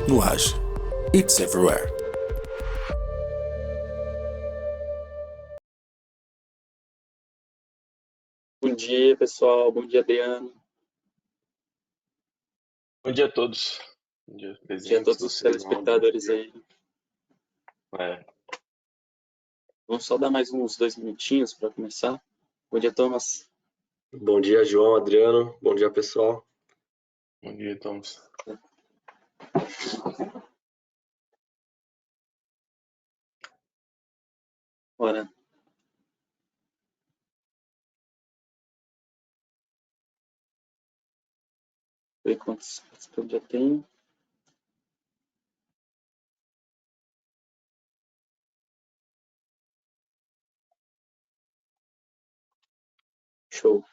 no Age. It's everywhere. Bom dia, pessoal. Bom dia, Adriano. Bom dia a todos. Bom dia, Bom dia a presentes, todos os vocês, telespectadores aí. Vamos só dar mais uns 2 minutinhos para começar. Bom dia, Thomas. Bom dia, João, Adriano. Bom dia, pessoal. Bom dia, Thomas. Bora. Ver quantos participantes já tem. Show.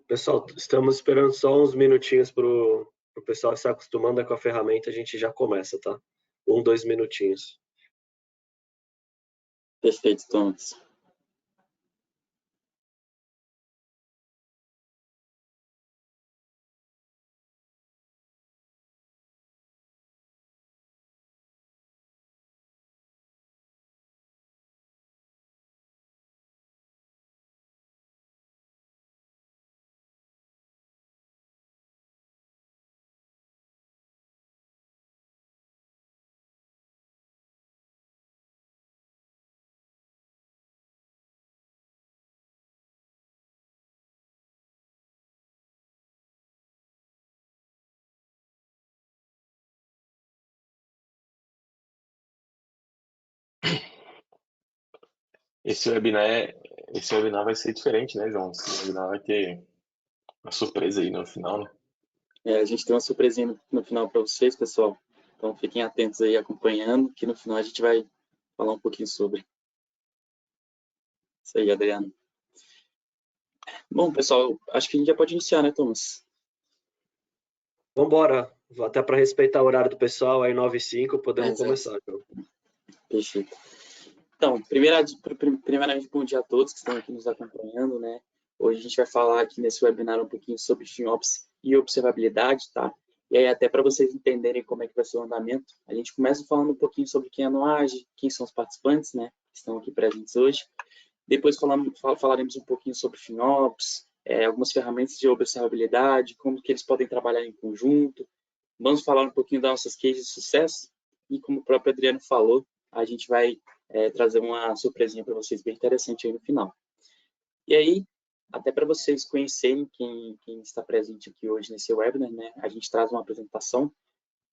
Pessoal, estamos esperando só uns minutinhos para o pessoal se acostumando com a ferramenta, a gente já começa, tá? 2 minutinhos. Perfeito, Thomas. Esse webinar vai ser diferente, né, João? Esse webinar vai ter uma surpresa aí no final, né? A gente tem uma surpresinha no final para vocês, pessoal. Então fiquem atentos aí acompanhando, que no final a gente vai falar um pouquinho sobre. Isso aí, Adriano. Bom, pessoal, acho que a gente já pode iniciar, né, Thomas? Vamos embora. Até para respeitar o horário do pessoal, aí 9h05 podemos começar. Então. Perfeito. Então, primeiramente, bom dia a todos que estão aqui nos acompanhando, né? Hoje a gente vai falar aqui nesse webinar um pouquinho sobre FinOps e observabilidade, tá? E aí, até para vocês entenderem como é que vai ser o andamento, a gente começa falando um pouquinho sobre quem é no Age, quem são os participantes, né? Que estão aqui presentes hoje. Depois falaremos um pouquinho sobre FinOps, algumas ferramentas de observabilidade, como que eles podem trabalhar em conjunto. Vamos falar um pouquinho das nossas cases de sucesso e, como o próprio Adriano falou, a gente vai trazer uma surpresinha para vocês bem interessante aí no final. E aí, até para vocês conhecerem quem está presente aqui hoje nesse webinar, né, a gente traz uma apresentação.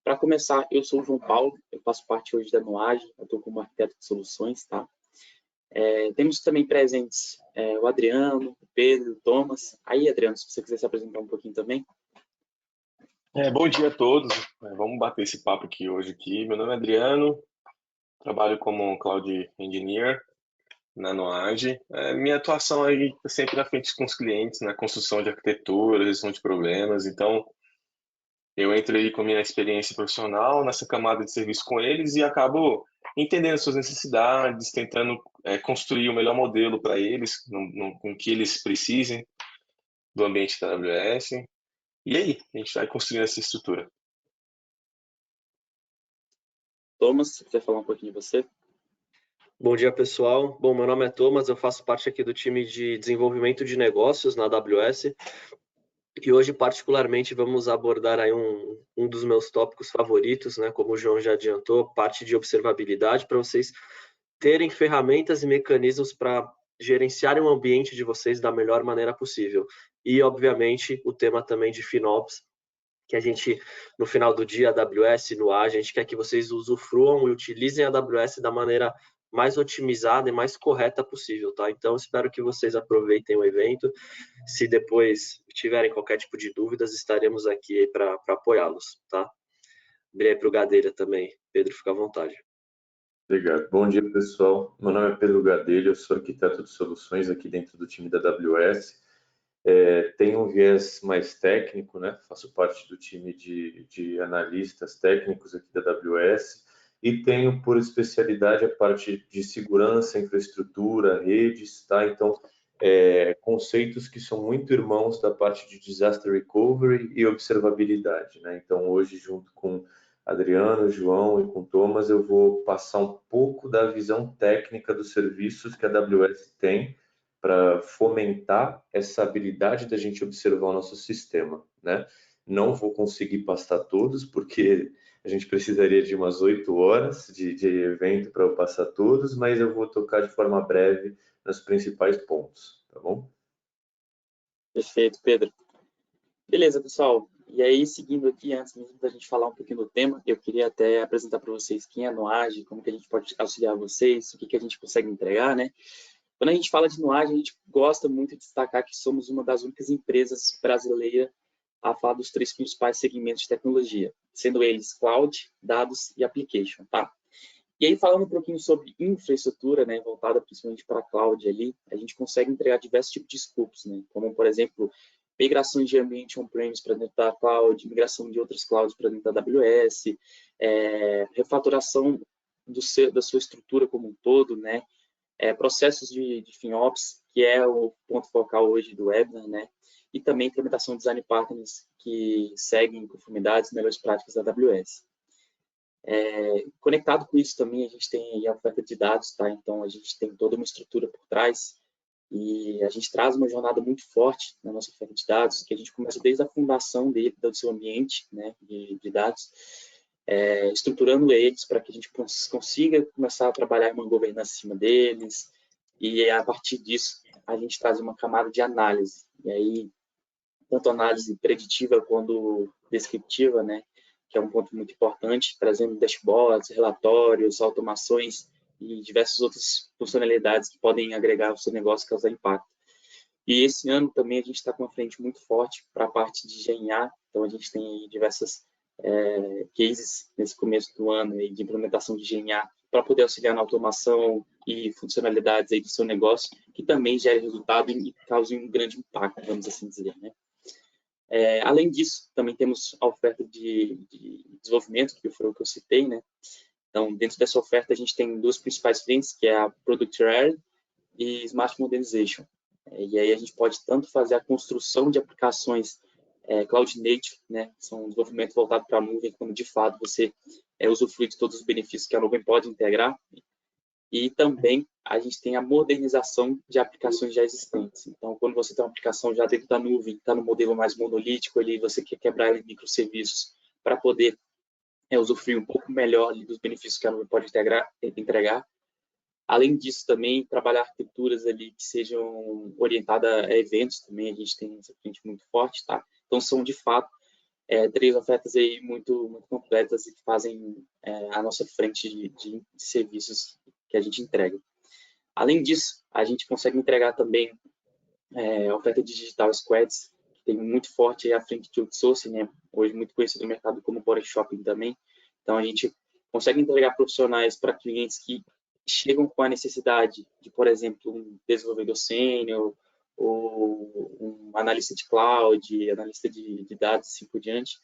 Para começar, eu sou o João Paulo, eu faço parte hoje da Noage, eu estou como arquiteto de soluções, tá? Temos também presentes o Adriano, o Pedro, o Thomas. Aí, Adriano, se você quiser se apresentar um pouquinho também. Bom dia a todos. Vamos bater esse papo aqui hoje aqui. Meu nome é Adriano, trabalho como Cloud Engineer na Noage. Minha atuação aí é sempre na frente com os clientes, na construção de arquitetura, resolução de problemas. Então, eu entro aí com a minha experiência profissional nessa camada de serviço com eles e acabo entendendo suas necessidades, tentando construir o melhor modelo para eles, com o que eles precisem do ambiente da AWS. E aí, a gente vai construindo essa estrutura. Thomas, se quiser falar um pouquinho de você. Bom dia, pessoal. Bom, meu nome é Thomas, eu faço parte aqui do time de desenvolvimento de negócios na AWS. E hoje, particularmente, vamos abordar aí um dos meus tópicos favoritos, né? Como o João já adiantou, parte de observabilidade, para vocês terem ferramentas e mecanismos para gerenciarem o ambiente de vocês da melhor maneira possível. E, obviamente, o tema também de FinOps, que a gente, no final do dia, a AWS, no ar, a gente quer que vocês usufruam e utilizem a AWS da maneira mais otimizada e mais correta possível, tá? Então, espero que vocês aproveitem o evento. Se depois tiverem qualquer tipo de dúvidas, estaremos aqui para apoiá-los, tá? Abri aí para o Gadelha também. Pedro, fica à vontade. Obrigado. Bom dia, pessoal. Meu nome é Pedro Gadelha, eu sou arquiteto de soluções aqui dentro do time da AWS. Tenho um viés mais técnico, né? Faço parte do time de analistas técnicos aqui da AWS e tenho por especialidade a parte de segurança, infraestrutura, redes, tá? Então, conceitos que são muito irmãos da parte de disaster recovery e observabilidade, né? Então, hoje, junto com Adriano, João e com Thomas, eu vou passar um pouco da visão técnica dos serviços que a AWS tem para fomentar essa habilidade da gente observar o nosso sistema, né? Não vou conseguir passar todos, porque a gente precisaria de umas 8 horas de evento para eu passar todos, mas eu vou tocar de forma breve nos principais pontos, tá bom? Perfeito, Pedro. Beleza, pessoal. E aí, seguindo aqui, antes mesmo da gente falar um pouquinho do tema, eu queria até apresentar para vocês quem é a Noage, como que a gente pode auxiliar vocês, o que que a gente consegue entregar, né? Quando a gente fala de Noage, a gente gosta muito de destacar que somos uma das únicas empresas brasileiras a falar dos 3 principais segmentos de tecnologia, sendo eles Cloud, Dados e Application, tá? E aí, falando um pouquinho sobre infraestrutura, né, voltada principalmente para a Cloud ali, a gente consegue entregar diversos tipos de scopes, né, como, por exemplo, migrações de ambiente on-premise para dentro da Cloud, migração de outras clouds para dentro da AWS, refatoração da sua estrutura como um todo, né, processos de FinOps, que é o ponto focal hoje do Webinar, né? E também implementação de design partners que seguem conformidades e melhores práticas da AWS. Conectado com isso também, a gente tem a oferta de dados, tá? Então, a gente tem toda uma estrutura por trás e a gente traz uma jornada muito forte na nossa oferta de dados, que a gente começa desde a fundação do seu ambiente, né, de dados, estruturando eles para que a gente consiga começar a trabalhar uma governança em cima deles e a partir disso a gente traz uma camada de análise e aí tanto análise preditiva quanto descritiva, né, que é um ponto muito importante, trazendo dashboards, relatórios, automações e diversas outras funcionalidades que podem agregar ao seu negócio e causar impacto. E esse ano também a gente está com uma frente muito forte para a parte de GNA, então a gente tem diversas cases nesse começo do ano de implementação de GNA para poder auxiliar na automação e funcionalidades aí do seu negócio, que também gera resultado e causa um grande impacto, vamos assim dizer, né? Além disso, também temos a oferta de desenvolvimento, que foi o que eu citei, né? Então, dentro dessa oferta, a gente tem 2 principais frentes, que é a Product Area e Smart Modernization. E aí a gente pode tanto fazer a construção de aplicações Cloud Native, né, que são um desenvolvimento voltado para a nuvem, quando de fato você usufrui de todos os benefícios que a nuvem pode integrar. E também a gente tem a modernização de aplicações já existentes. Então, quando você tem uma aplicação já dentro da nuvem, está no modelo mais monolítico, ali você quer quebrar ela em microserviços para poder usufruir um pouco melhor ali dos benefícios que a nuvem pode entregar. Além disso, também trabalhar arquiteturas ali que sejam orientadas a eventos também, a gente tem essa frente muito forte, tá? Então, são, de fato, 3 ofertas aí muito, muito completas e que fazem a nossa frente de serviços que a gente entrega. Além disso, a gente consegue entregar também a oferta de Digital Squads, que tem muito forte aí a frente de outsourcing, né? Hoje muito conhecido no mercado como Body Shopping também. Então, a gente consegue entregar profissionais para clientes que chegam com a necessidade de, por exemplo, um desenvolvedor sênior, ou um analista de cloud, analista de dados, assim por diante.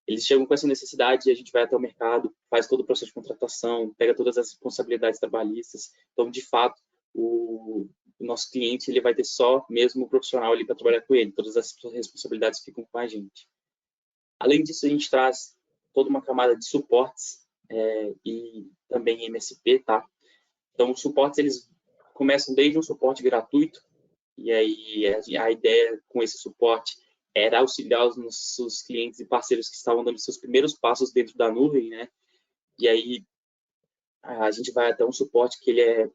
Eles chegam com essa necessidade e a gente vai até o mercado, faz todo o processo de contratação, pega todas as responsabilidades trabalhistas. Então, de fato, o nosso cliente ele vai ter só mesmo o profissional ali para trabalhar com ele. Todas as responsabilidades ficam com a gente. Além disso, a gente traz toda uma camada de suportes e também MSP, tá? Então, os suportes, eles começam desde um suporte gratuito, e aí a ideia com esse suporte era auxiliar os nossos clientes e parceiros que estavam dando seus primeiros passos dentro da nuvem, né? E aí a gente vai até um suporte que ele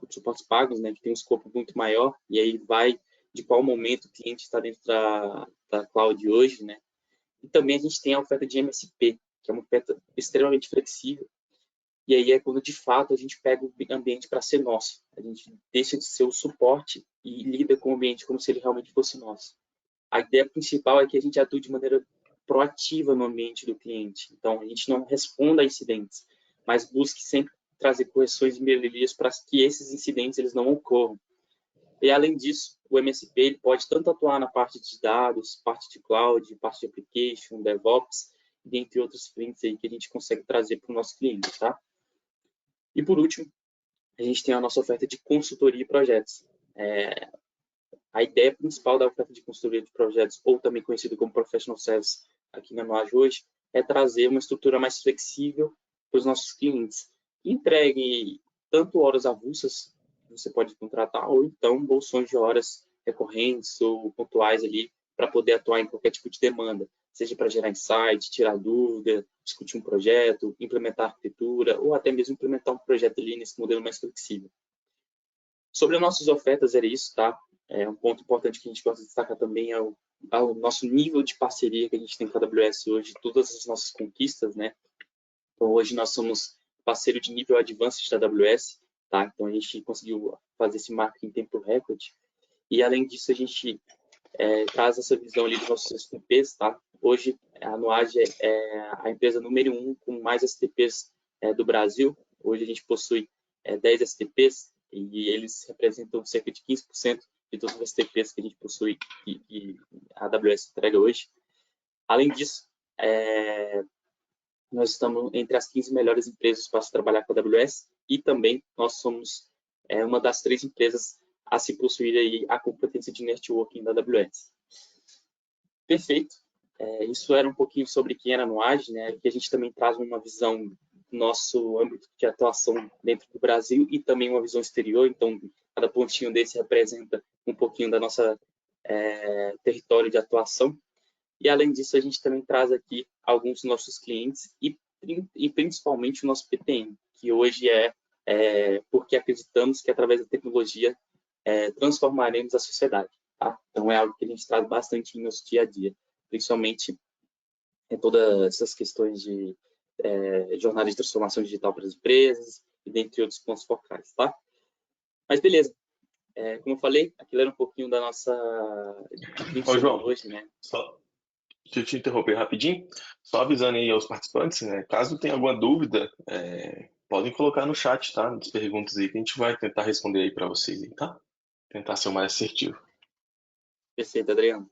suportes pagos, né? Que tem um escopo muito maior, e aí vai de qual momento o cliente está dentro da cloud hoje, né? também a gente tem a oferta de MSP, que é uma oferta extremamente flexível. E aí é quando, de fato, a gente pega o ambiente para ser nosso. A gente deixa de ser o suporte e lida com o ambiente como se ele realmente fosse nosso. A ideia principal é que a gente atue de maneira proativa no ambiente do cliente. Então, a gente não responda a incidentes, mas busque sempre trazer correções e melhorias para que esses incidentes eles não ocorram. E, além disso, o MSP ele pode tanto atuar na parte de dados, parte de cloud, parte de application, DevOps, dentre outras frentes aí que a gente consegue trazer para o nosso cliente, tá? E, por último, a gente tem a nossa oferta de consultoria e projetos. A ideia principal da oferta de consultoria de projetos, ou também conhecido como Professional Service aqui na Noage hoje, é trazer uma estrutura mais flexível para os nossos clientes. Entregue tanto horas avulsas, que você pode contratar, ou então bolsões de horas recorrentes ou pontuais ali, para poder atuar em qualquer tipo de demanda, seja para gerar insight, tirar dúvida, discutir um projeto, implementar arquitetura, ou até mesmo implementar um projeto ali nesse modelo mais flexível. Sobre as nossas ofertas, era isso, tá? Um ponto importante que a gente gosta de destacar também é o nosso nível de parceria que a gente tem com a AWS hoje, todas as nossas conquistas, né? Então, hoje nós somos parceiro de nível Advanced da AWS, tá? Então, a gente conseguiu fazer esse marketing em tempo recorde. E, além disso, a gente traz essa visão ali dos nossos STPs, tá? Hoje, a Noage é a empresa número 1 com mais STPs do Brasil. Hoje, a gente possui 10 STPs e eles representam cerca de 15% de todos os STPs que a gente possui e a AWS entrega hoje. Além disso, nós estamos entre as 15 melhores empresas para se trabalhar com a AWS e também nós somos uma das 3 empresas a se possuir aí a competência de networking da AWS. Perfeito. Isso era um pouquinho sobre quem era a Noage, né? Aqui a gente também traz uma visão do nosso âmbito de atuação dentro do Brasil e também uma visão exterior. Então, cada pontinho desse representa um pouquinho da nossa território de atuação. E, além disso, a gente também traz aqui alguns dos nossos clientes e principalmente o nosso PTM, que hoje porque acreditamos que, através da tecnologia, transformaremos a sociedade. Tá? Então, é algo que a gente traz bastante em nosso dia a dia, principalmente em todas essas questões de jornada de transformação digital para as empresas e dentre outros pontos focais. Tá? Mas, beleza. Como eu falei, aquilo era um pouquinho da nossa... Ô, João, hoje, né? Deixa eu te interromper rapidinho, só avisando aí aos participantes, né? Caso tenha alguma dúvida, podem colocar no chat, tá? As perguntas aí que a gente vai tentar responder aí para vocês, aí, tá? Tentar ser o mais assertivo. Perfeito, Adriano.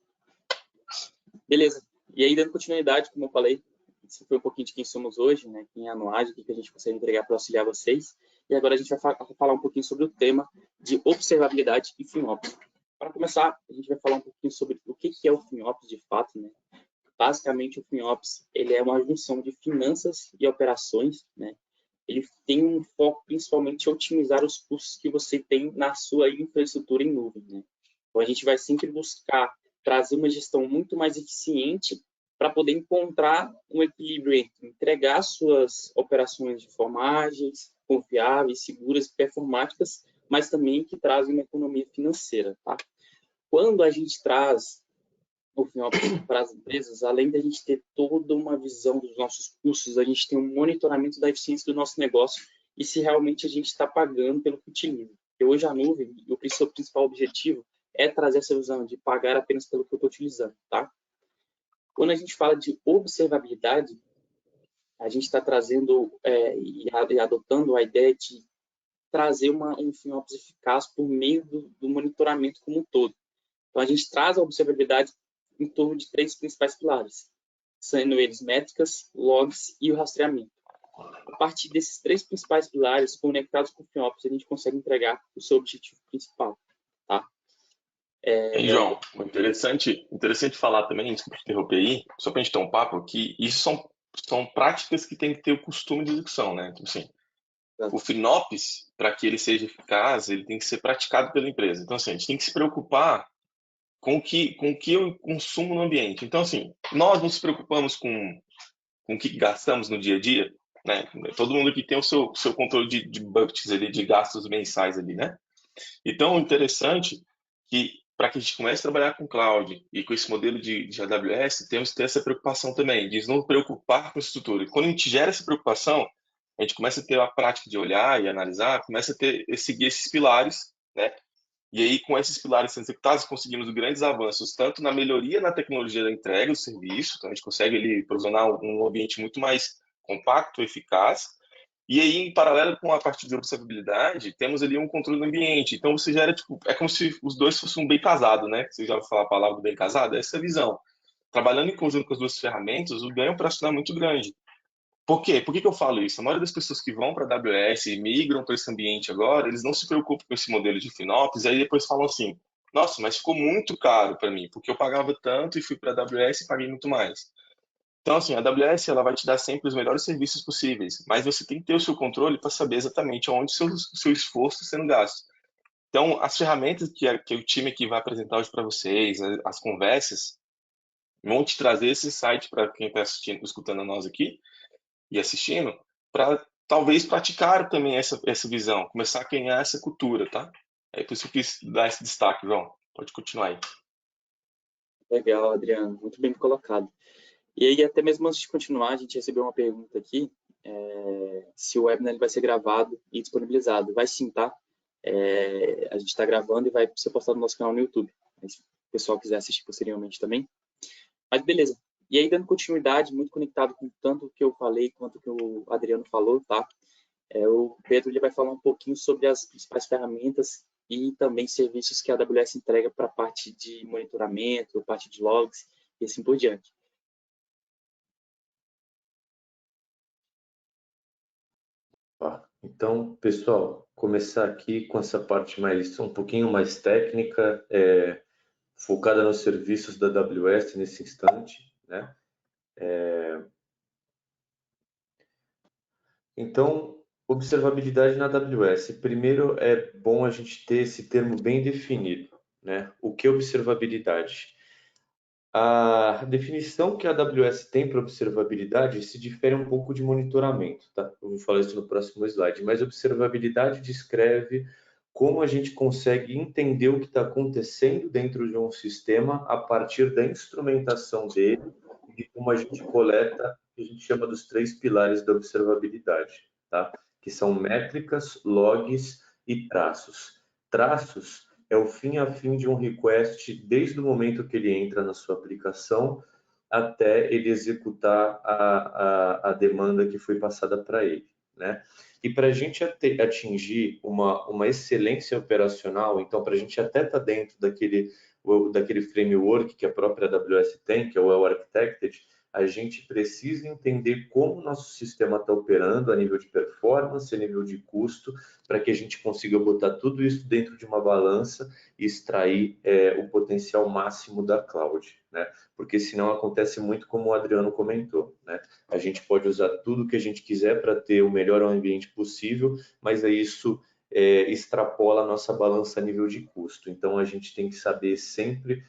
Beleza. E aí, dando continuidade, como eu falei, isso foi um pouquinho de quem somos hoje, né? Quem é a Noage, o que a gente consegue entregar para auxiliar vocês. E agora a gente vai falar um pouquinho sobre o tema de observabilidade e FinOps. Para começar, a gente vai falar um pouquinho sobre o que é o FinOps de fato, né? Basicamente, o FinOps ele é uma junção de finanças e operações, né? Ele tem um foco principalmente em otimizar os custos que você tem na sua infraestrutura em nuvem, né? Então, a gente vai sempre buscar trazer uma gestão muito mais eficiente para poder encontrar um equilíbrio entre entregar suas operações de forma ágeis, confiáveis, seguras e performáticas, mas também que trazem uma economia financeira, tá? Quando a gente traz o FinOps para as empresas, além da gente ter toda uma visão dos nossos custos, a gente tem um monitoramento da eficiência do nosso negócio e se realmente a gente está pagando pelo que utiliza. Porque hoje a nuvem, o seu principal objetivo é trazer essa visão de pagar apenas pelo que eu estou utilizando, tá? Quando a gente fala de observabilidade, a gente está trazendo e adotando a ideia de trazer um FinOps eficaz por meio do monitoramento como um todo. Então, a gente traz a observabilidade em torno de 3 principais pilares, sendo eles métricas, logs e o rastreamento. A partir desses 3 principais pilares, conectados com o FinOps, a gente consegue entregar o seu objetivo principal. Tá? João, interessante falar também, desculpa te interromper aí, só para a gente ter um papo, que isso são práticas que tem que ter o costume de execução, né? Então, assim, o FinOps, para que ele seja eficaz, ele tem que ser praticado pela empresa. Então, assim, a gente tem que se preocupar com o que eu consumo no ambiente. Então, assim, nós nos preocupamos com o que gastamos no dia a dia, né? Todo mundo aqui tem o seu controle de budgets ali, de gastos mensais ali, né? Então, interessante que para que a gente comece a trabalhar com cloud e com esse modelo de AWS, temos que ter essa preocupação também, de não preocupar com a estrutura. E quando a gente gera essa preocupação, a gente começa a ter a prática de olhar e analisar, começa a seguir esses pilares, né? E aí, com esses pilares sendo executados, conseguimos grandes avanços, tanto na melhoria na tecnologia da entrega do serviço, então a gente consegue ali provisionar um ambiente muito mais compacto, eficaz, e aí, em paralelo com a parte de observabilidade, temos ali um controle do ambiente. Então, você gera, tipo, é como se os dois fossem um bem casado, né? Você já ouviu falar a palavra bem casado? Essa é a visão. Trabalhando em conjunto com as duas ferramentas, o ganho operacional é muito grande. Por quê? Por que eu falo isso? A maioria das pessoas que vão para a AWS e migram para esse ambiente agora, eles não se preocupam com esse modelo de FinOps, e aí depois falam assim, nossa, mas ficou muito caro para mim, porque eu pagava tanto e fui para a AWS e paguei muito mais. Então, assim, a AWS ela vai te dar sempre os melhores serviços possíveis, mas você tem que ter o seu controle para saber exatamente onde o seu esforço está sendo gasto. Então, as ferramentas que o time aqui vai apresentar hoje para vocês, as conversas, vão te trazer esse site para quem está assistindo, escutando a nós aqui e assistindo, para talvez praticar também essa visão, começar a ganhar essa cultura, tá? É por isso que eu quis dar esse destaque, João. Pode continuar aí. Legal, Adriano, muito bem colocado. E aí, até mesmo antes de continuar, a gente recebeu uma pergunta aqui, se o webinar ele vai ser gravado e disponibilizado. Vai sim, tá? A gente está gravando e vai ser postado no nosso canal no YouTube. Mas se o pessoal quiser assistir posteriormente também. Mas beleza. E aí, dando continuidade, muito conectado com tanto o que eu falei quanto o que o Adriano falou, tá? O Pedro ele vai falar um pouquinho sobre as principais ferramentas e também serviços que a AWS entrega para a parte de monitoramento, a parte de logs e assim por diante. Então, pessoal, começar aqui com essa parte mais um pouquinho mais técnica, focada nos serviços da AWS nesse instante, né? Então, observabilidade na AWS. Primeiro, é bom a gente ter esse termo bem definido, né? O que é observabilidade? A definição que a AWS tem para observabilidade se difere um pouco de monitoramento, tá? Eu vou falar isso no próximo slide, mas observabilidade descreve como a gente consegue entender o que está acontecendo dentro de um sistema a partir da instrumentação dele e de como a gente coleta o que a gente chama dos 3 pilares da observabilidade, tá? Que são métricas, logs e traços. Traços é o fim a fim de um request desde o momento que ele entra na sua aplicação até ele executar a demanda que foi passada para ele, né? E para a gente atingir uma excelência operacional, então para a gente até estar dentro daquele framework que a própria AWS tem, que é o Well Architected, a gente precisa entender como o nosso sistema está operando a nível de performance, a nível de custo, para que a gente consiga botar tudo isso dentro de uma balança e extrair o potencial máximo da cloud, né? Porque senão acontece muito como o Adriano comentou, né? A gente pode usar tudo que a gente quiser para ter o melhor ambiente possível, mas aí isso extrapola a nossa balança a nível de custo. Então, a gente tem que saber sempre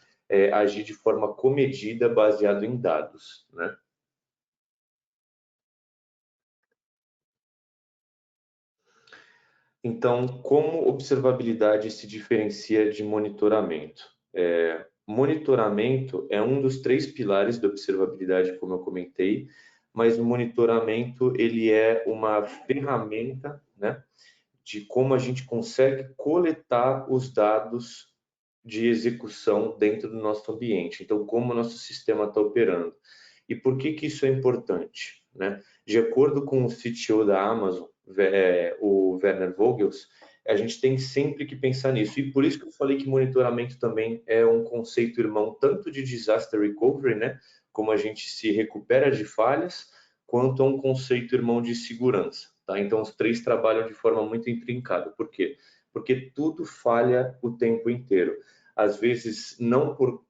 agir de forma comedida, baseado em dados, né? Então, como observabilidade se diferencia de monitoramento? Monitoramento é um dos 3 pilares da observabilidade, como eu comentei, mas o monitoramento ele é uma ferramenta, né, de como a gente consegue coletar os dados de execução dentro do nosso ambiente. Então, como o nosso sistema está operando. E por que isso é importante, né? De acordo com o CTO da Amazon, o Werner Vogels, a gente tem sempre que pensar nisso. E por isso que eu falei que monitoramento também é um conceito irmão tanto de disaster recovery, né? Como a gente se recupera de falhas, quanto a um conceito irmão de segurança, tá? Então, os 3 trabalham de forma muito intrincada. Por quê? Porque tudo falha o tempo inteiro. Às vezes, não por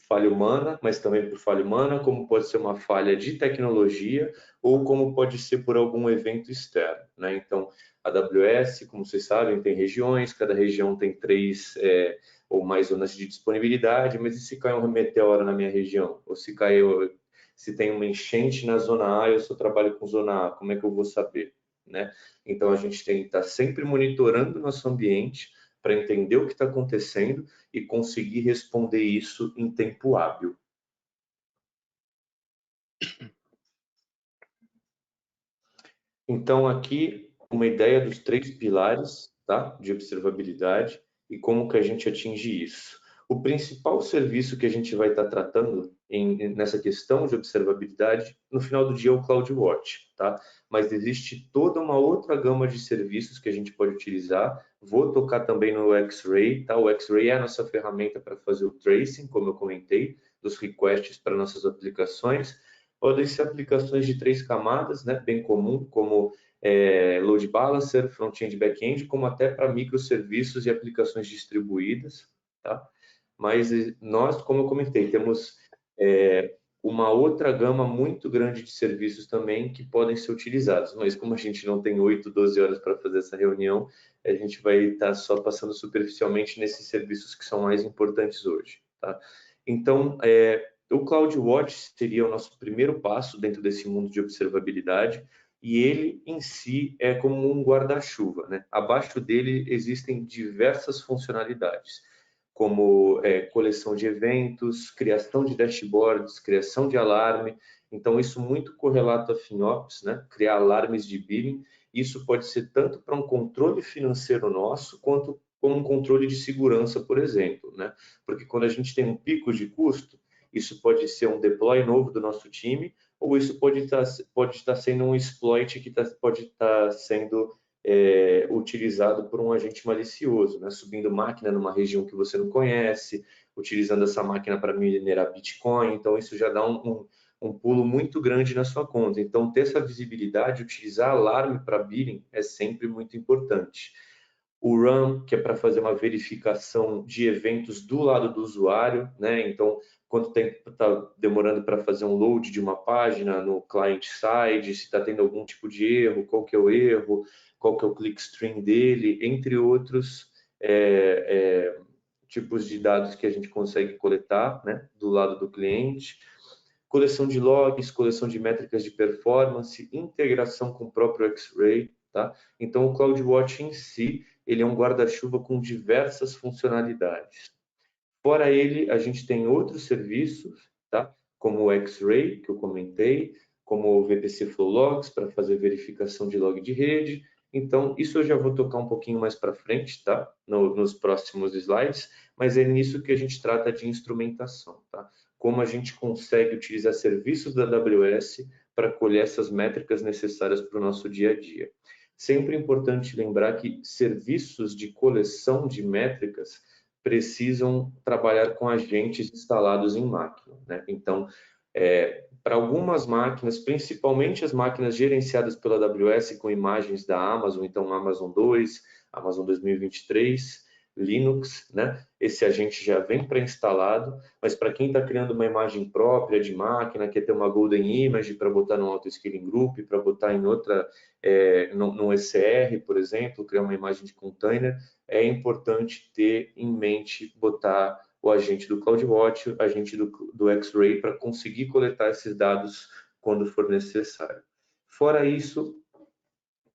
falha humana, mas também por falha humana, como pode ser uma falha de tecnologia ou como pode ser por algum evento externo, né? Então, a AWS, como vocês sabem, tem regiões, cada região tem 3 ou mais zonas de disponibilidade, mas e se cai um meteoro na minha região? Ou se tem uma enchente na zona A, eu só trabalho com zona A, como é que eu vou saber, né? Então, a gente tem que estar sempre monitorando o nosso ambiente para entender o que está acontecendo e conseguir responder isso em tempo hábil. Então, aqui, uma ideia dos 3 pilares, tá, de observabilidade e como que a gente atinge isso. O principal serviço que a gente vai estar tratando nessa questão de observabilidade, no final do dia, é o CloudWatch, tá? Mas existe toda uma outra gama de serviços que a gente pode utilizar. Vou tocar também no X-Ray, tá? O X-Ray é a nossa ferramenta para fazer o tracing, como eu comentei, dos requests para nossas aplicações. Podem ser aplicações de 3 camadas, né, bem comum, como load balancer, front-end e back-end, como até para microserviços e aplicações distribuídas, tá? Mas nós, como eu comentei, temos uma outra gama muito grande de serviços também que podem ser utilizados, mas como a gente não tem 8, 12 horas para fazer essa reunião, a gente vai estar só passando superficialmente nesses serviços que são mais importantes hoje, tá? Então, o CloudWatch seria o nosso primeiro passo dentro desse mundo de observabilidade, e ele em si é como um guarda-chuva, né? Abaixo dele existem diversas funcionalidades, como coleção de eventos, criação de dashboards, criação de alarme. Então, isso muito correlato a FinOps, né? Criar alarmes de billing. Isso pode ser tanto para um controle financeiro nosso, quanto como um controle de segurança, por exemplo, né? Porque quando a gente tem um pico de custo, isso pode ser um deploy novo do nosso time, ou isso pode estar sendo um exploit que pode estar sendo utilizado por um agente malicioso, né? Subindo máquina numa região que você não conhece, utilizando essa máquina para minerar Bitcoin. Então, isso já dá um pulo muito grande na sua conta. Então, ter essa visibilidade, utilizar alarme para billing é sempre muito importante. O run, que é para fazer uma verificação de eventos do lado do usuário, né? Então, quanto tempo está demorando para fazer um load de uma página no client side, se está tendo algum tipo de erro, qual que é o erro, qual que é o clickstream dele, entre outros tipos de dados que a gente consegue coletar, né, do lado do cliente. Coleção de logs, coleção de métricas de performance, integração com o próprio X-Ray, tá? Então, o CloudWatch em si, ele é um guarda-chuva com diversas funcionalidades. Fora ele, a gente tem outros serviços, tá? Como o X-Ray, que eu comentei, como o VPC Flow Logs, para fazer verificação de log de rede. Então, isso eu já vou tocar um pouquinho mais para frente, tá? Nos próximos slides, mas é nisso que a gente trata de instrumentação, tá? Como a gente consegue utilizar serviços da AWS para colher essas métricas necessárias para o nosso dia a dia. Sempre é importante lembrar que serviços de coleção de métricas precisam trabalhar com agentes instalados em máquina, né? Então, para algumas máquinas, principalmente as máquinas gerenciadas pela AWS com imagens da Amazon, então Amazon 2, Amazon 2023, Linux, né? Esse agente já vem pré-instalado, mas para quem está criando uma imagem própria de máquina, quer ter uma Golden Image para botar no Auto-Scaling Group, para botar em outra, no ECR, por exemplo, criar uma imagem de container, é importante ter em mente botar o agente do CloudWatch, o agente do X-Ray, para conseguir coletar esses dados quando for necessário. Fora isso,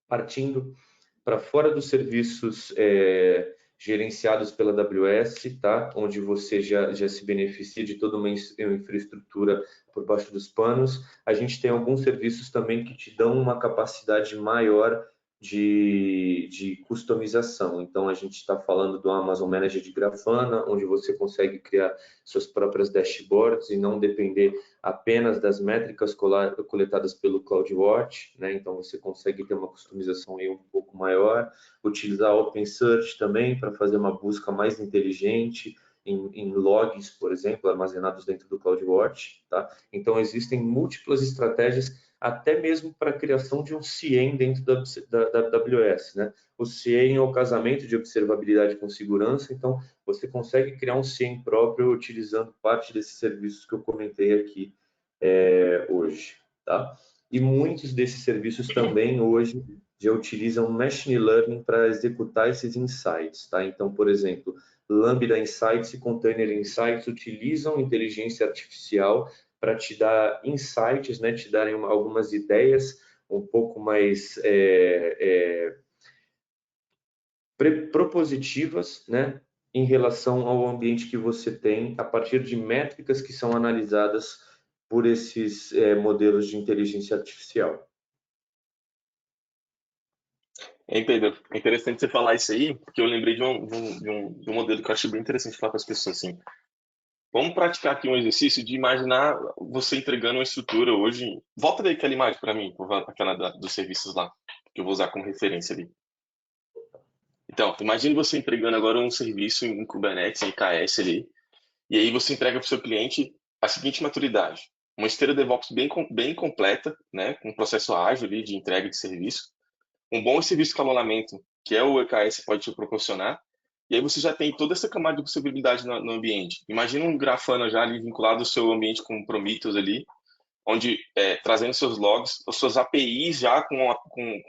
partindo para fora dos serviços gerenciados pela AWS, tá? Onde você já se beneficia de toda uma infraestrutura por baixo dos panos, a gente tem alguns serviços também que te dão uma capacidade maior de customização. Então, a gente está falando do Amazon Manager de Grafana, onde você consegue criar suas próprias dashboards e não depender apenas das métricas coletadas pelo CloudWatch, né? Então, você consegue ter uma customização aí um pouco maior. Utilizar OpenSearch também para fazer uma busca mais inteligente em logs, por exemplo, armazenados dentro do CloudWatch, tá? Então, existem múltiplas estratégias até mesmo para a criação de um CIEM dentro da AWS, né? O CIEM é o casamento de observabilidade com segurança, então você consegue criar um CIEM próprio utilizando parte desses serviços que eu comentei aqui hoje, tá? E muitos desses serviços também hoje já utilizam Machine Learning para executar esses insights, tá? Então, por exemplo, Lambda Insights e Container Insights utilizam inteligência artificial para te dar insights, né? Te darem algumas ideias um pouco mais propositivas, né? em relação ao ambiente que você tem, a partir de métricas que são analisadas por esses modelos de inteligência artificial. Pedro, é interessante você falar isso aí, porque eu lembrei de um modelo que eu achei bem interessante falar para as pessoas assim. Vamos praticar aqui um exercício de imaginar você entregando uma estrutura hoje. Volta daí aquela imagem para mim, aquela dos serviços lá, que eu vou usar como referência ali. Então, imagine você entregando agora um serviço em Kubernetes, em IKS ali, e aí você entrega para o seu cliente a seguinte maturidade: uma esteira DevOps bem completa, né, com um processo ágil ali de entrega de serviço, um bom serviço de escalonamento, que é o EKS pode te proporcionar, e aí você já tem toda essa camada de observabilidade no ambiente. Imagina um Grafana já ali vinculado ao seu ambiente com Prometheus ali, onde trazendo seus logs, as suas APIs já com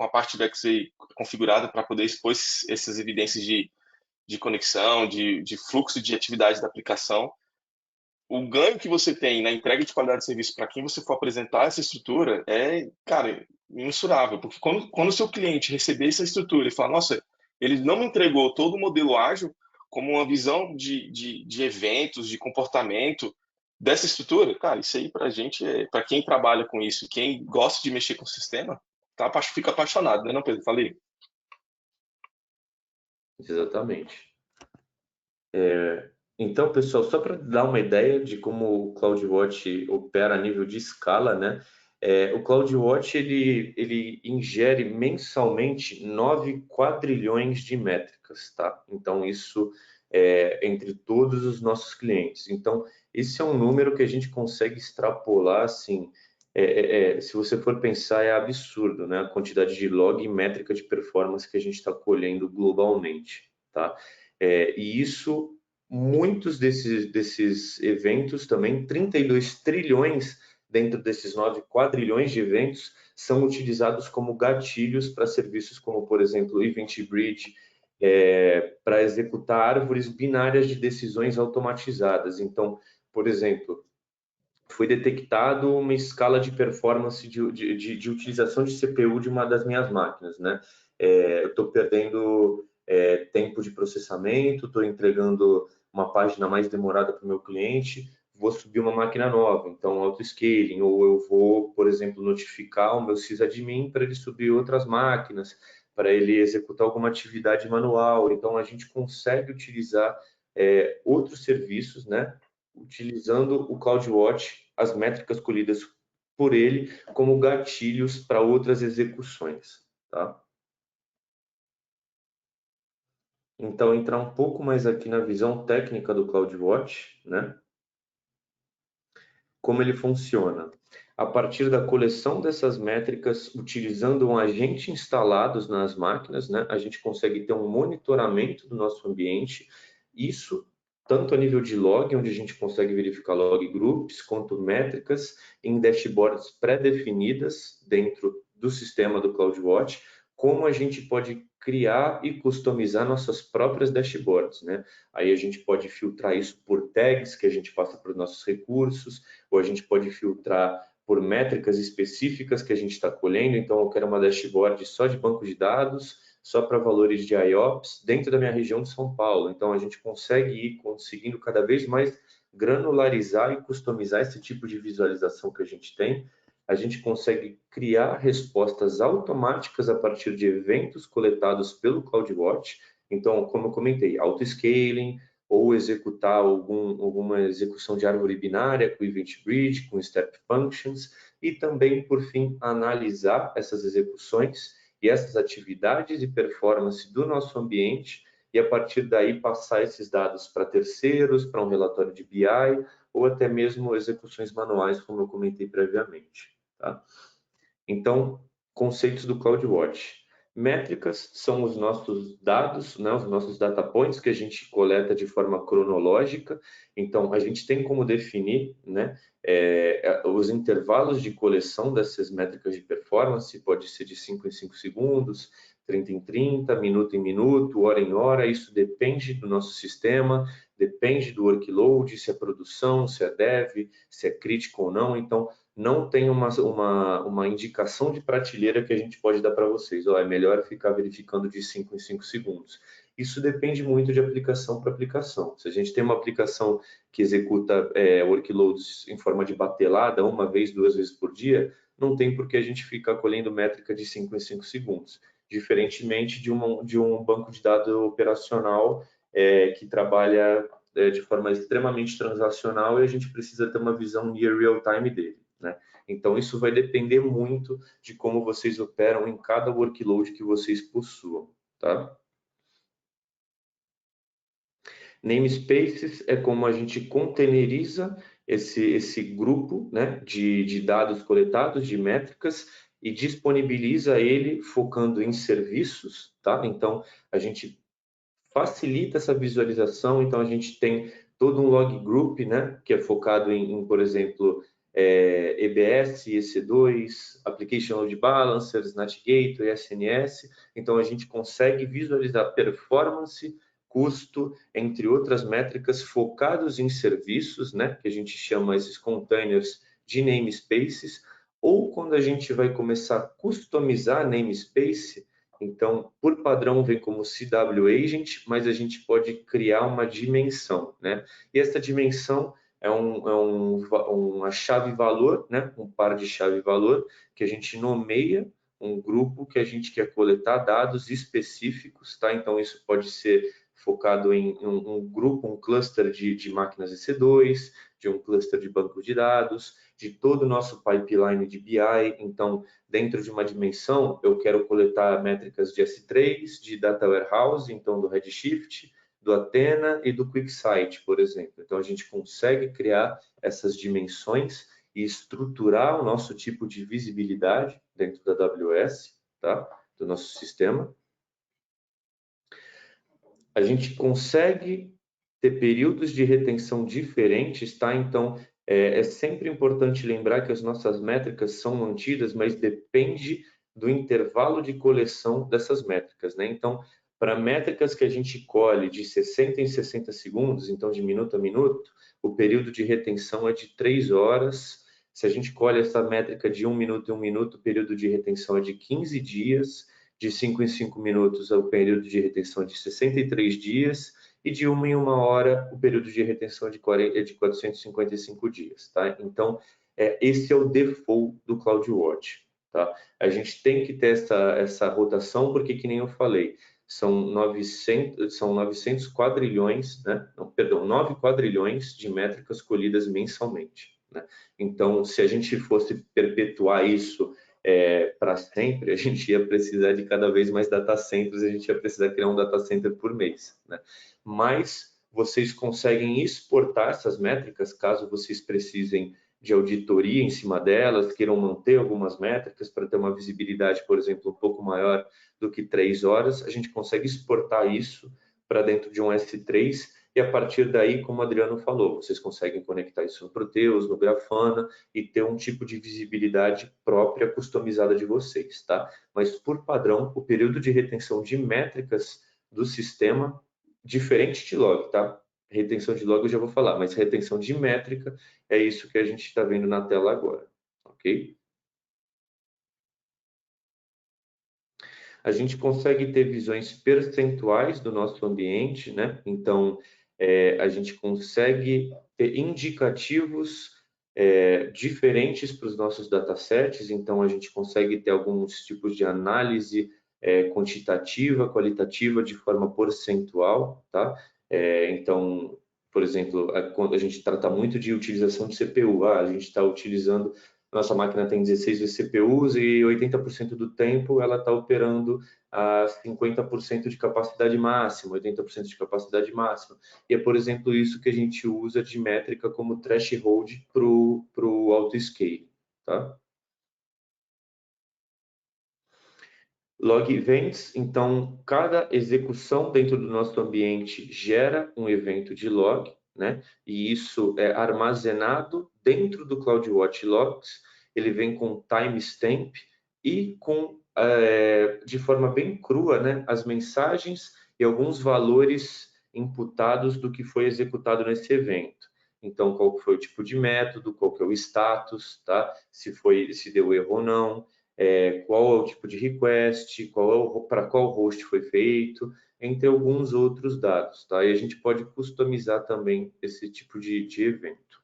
a parte do XA configurada para poder expor essas evidências de conexão, de fluxo de atividade da aplicação. O ganho que você tem na entrega de qualidade de serviço para quem você for apresentar essa estrutura é, cara, imensurável. Porque quando o seu cliente receber essa estrutura e falar, nossa, ele não me entregou todo o modelo ágil como uma visão de eventos, de comportamento dessa estrutura, cara, isso aí para a gente, para quem trabalha com isso, quem gosta de mexer com o sistema, fica apaixonado, né, não, Pedro? Falei. Exatamente. Então, pessoal, só para dar uma ideia de como o CloudWatch opera a nível de escala, né? O CloudWatch ele ingere mensalmente 9 quadrilhões de métricas, tá? Então, isso entre todos os nossos clientes. Então, esse é um número que a gente consegue extrapolar, assim, se você for pensar, é absurdo, né? A quantidade de log e métrica de performance que a gente está colhendo globalmente, tá? E isso, muitos desses eventos também, 32 trilhões dentro desses 9 quadrilhões de eventos, são utilizados como gatilhos para serviços como, por exemplo, Event Bridge, para executar árvores binárias de decisões automatizadas. Então, por exemplo, foi detectado uma escala de performance de utilização de CPU de uma das minhas máquinas, né? Eu estou perdendo tempo de processamento, estou entregando uma página mais demorada para o meu cliente, vou subir uma máquina nova, então auto-scaling, ou eu vou, por exemplo, notificar o meu sysadmin para ele subir outras máquinas, para ele executar alguma atividade manual. Então, a gente consegue utilizar outros serviços, né? Utilizando o CloudWatch, as métricas colhidas por ele, como gatilhos para outras execuções, tá? Então, entrar um pouco mais aqui na visão técnica do CloudWatch, né? Como ele funciona? A partir da coleção dessas métricas, utilizando um agente instalados nas máquinas, né? A gente consegue ter um monitoramento do nosso ambiente, isso tanto a nível de log, onde a gente consegue verificar log groups, quanto métricas em dashboards pré-definidas dentro do sistema do CloudWatch, como a gente pode criar e customizar nossas próprias dashboards, né? Aí a gente pode filtrar isso por tags que a gente passa para os nossos recursos, ou a gente pode filtrar por métricas específicas que a gente está colhendo. Então, eu quero uma dashboard só de banco de dados, só para valores de IOPS, dentro da minha região de São Paulo. Então, a gente consegue ir conseguindo cada vez mais granularizar e customizar esse tipo de visualização que a gente tem. A gente consegue criar respostas automáticas a partir de eventos coletados pelo CloudWatch. Então, como eu comentei, auto-scaling, ou executar alguma execução de árvore binária com Event Bridge, com Step Functions, e também, por fim, analisar essas execuções e essas atividades e performance do nosso ambiente, e a partir daí passar esses dados para terceiros, para um relatório de BI, ou até mesmo execuções manuais, como eu comentei previamente. Tá? Então, conceitos do CloudWatch. Métricas são os nossos dados, né, os nossos data points que a gente coleta de forma cronológica. Então, a gente tem como definir, né, os intervalos de coleção dessas métricas de performance, pode ser de 5 em 5 segundos, 30 em 30, minuto em minuto, hora em hora. Isso depende do nosso sistema, depende do workload, se é produção, se é dev, se é crítico ou não. Então, não tem uma indicação de prateleira que a gente pode dar para vocês. É melhor ficar verificando de 5 em 5 segundos. Isso depende muito de aplicação para aplicação. Se a gente tem uma aplicação que executa workloads em forma de batelada, uma vez, 2 vezes por dia, não tem por que a gente ficar colhendo métrica de 5 em 5 segundos, diferentemente de um banco de dados operacional que trabalha de forma extremamente transacional e a gente precisa ter uma visão near real time dele, né? Então, isso vai depender muito de como vocês operam em cada workload que vocês possuam, tá? Namespaces é como a gente containeriza esse grupo, né, de dados coletados, de métricas, e disponibiliza ele focando em serviços, tá? Então, a gente facilita essa visualização, então a gente tem todo um log group, né, que é focado por exemplo, EBS, EC2, Application Load Balancers, NatGate, SNS, então a gente consegue visualizar performance, custo, entre outras métricas focados em serviços, né, que a gente chama esses containers de namespaces, ou quando a gente vai começar a customizar namespace, então, por padrão, vem como CW Agent, mas a gente pode criar uma dimensão, né? E essa dimensão é uma chave-valor, né? Um par de chave-valor que a gente nomeia um grupo que a gente quer coletar dados específicos, tá? Então, isso pode ser focado em um grupo, um cluster de máquinas EC2, de um cluster de banco de dados, de todo o nosso pipeline de BI. Então, dentro de uma dimensão, eu quero coletar métricas de S3, de Data Warehouse, então do Redshift, do Athena e do QuickSight, por exemplo. Então, a gente consegue criar essas dimensões e estruturar o nosso tipo de visibilidade dentro da AWS, tá? Do nosso sistema. A gente consegue ter períodos de retenção diferentes, tá? Então, é sempre importante lembrar que as nossas métricas são mantidas, mas depende do intervalo de coleção dessas métricas, né? Então, para métricas que a gente colhe de 60 em 60 segundos, então de minuto a minuto, o período de retenção é de 3 horas. Se a gente colhe essa métrica de 1 minuto em 1 minuto, o período de retenção é de 15 dias. De 5 em 5 minutos, o período de retenção é de 63 dias. E de 1 em 1 hora, o período de retenção é de 455 dias, tá? Então, esse é o default do CloudWatch, tá? A gente tem que ter essa rotação, porque, que nem eu falei, são 900 quadrilhões, né? Não, perdão, 9 quadrilhões de métricas colhidas mensalmente, né? Então, se a gente fosse perpetuar isso para sempre, a gente ia precisar de cada vez mais data centers, a gente ia precisar criar um data center por mês, né? Mas vocês conseguem exportar essas métricas, caso vocês precisem de auditoria em cima delas, queiram manter algumas métricas para ter uma visibilidade, por exemplo, um pouco maior do que 3 horas, a gente consegue exportar isso para dentro de um S3 e a partir daí, como o Adriano falou, vocês conseguem conectar isso no Proteus, no Grafana e ter um tipo de visibilidade própria, customizada de vocês, tá? Mas, por padrão, o período de retenção de métricas do sistema, diferente de log, tá? Retenção de log eu já vou falar, mas retenção de métrica é isso que a gente está vendo na tela agora, ok? A gente consegue ter visões percentuais do nosso ambiente, né? Então, a gente consegue ter indicativos diferentes para os nossos datasets, então a gente consegue ter alguns tipos de análise quantitativa, qualitativa, de forma percentual, tá? Então, por exemplo, quando a gente trata muito de utilização de CPU, a gente está utilizando, nossa máquina tem 16 CPUs e 80% do tempo ela está operando a 50% de capacidade máxima, 80% de capacidade máxima. E é, por exemplo, isso que a gente usa de métrica como threshold para o autoscale, tá? Log events, então, cada execução dentro do nosso ambiente gera um evento de log, né? E isso é armazenado dentro do CloudWatch Logs. Ele vem com timestamp e com, de forma bem crua, né, as mensagens e alguns valores imputados do que foi executado nesse evento. Então, qual foi o tipo de método, qual que é o status, tá? Se deu erro ou não. qual é o tipo de request, para qual host foi feito, entre alguns outros dados, tá? E a gente pode customizar também esse tipo de evento.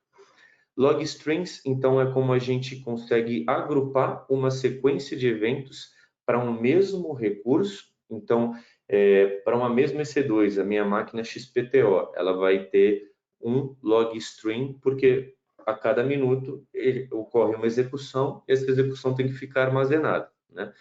Log strings, então, é como a gente consegue agrupar uma sequência de eventos para um mesmo recurso. Então, para uma mesma EC2, a minha máquina XPTO, ela vai ter um log string, porque a cada minuto ocorre uma execução, e essa execução tem que ficar armazenada, né?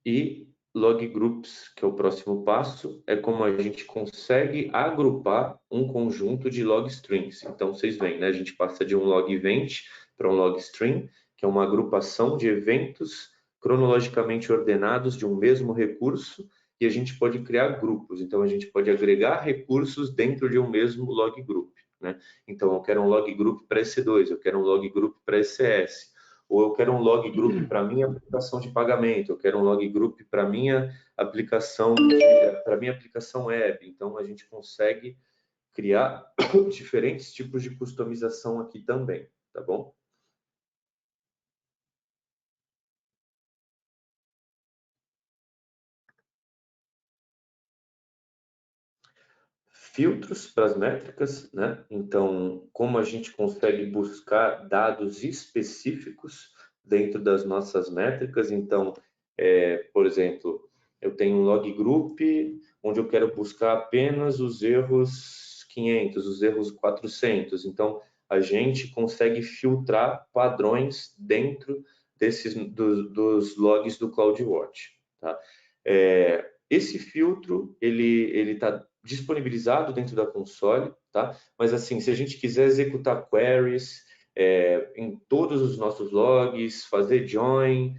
E log groups, que é o próximo passo, é como a gente consegue agrupar um conjunto de log strings. Então, vocês veem, né? A gente passa de um log event para um log string, que é uma agrupação de eventos cronologicamente ordenados de um mesmo recurso, e a gente pode criar grupos. Então, a gente pode agregar recursos dentro de um mesmo log group, né? Então, eu quero um log group para EC2, eu quero um log group para ECS, ou eu quero um log group para minha aplicação de pagamento, eu quero um log group para minha aplicação web. Então a gente consegue criar diferentes tipos de customização aqui também, tá bom? Filtros para as métricas, né? Então, como a gente consegue buscar dados específicos dentro das nossas métricas. Então, por exemplo, eu tenho um log group onde eu quero buscar apenas os erros 500, os erros 400. Então, a gente consegue filtrar padrões dentro dos logs do CloudWatch, tá? Esse filtro, ele está disponibilizado dentro da console, tá? Mas assim, se a gente quiser executar queries em todos os nossos logs, fazer join,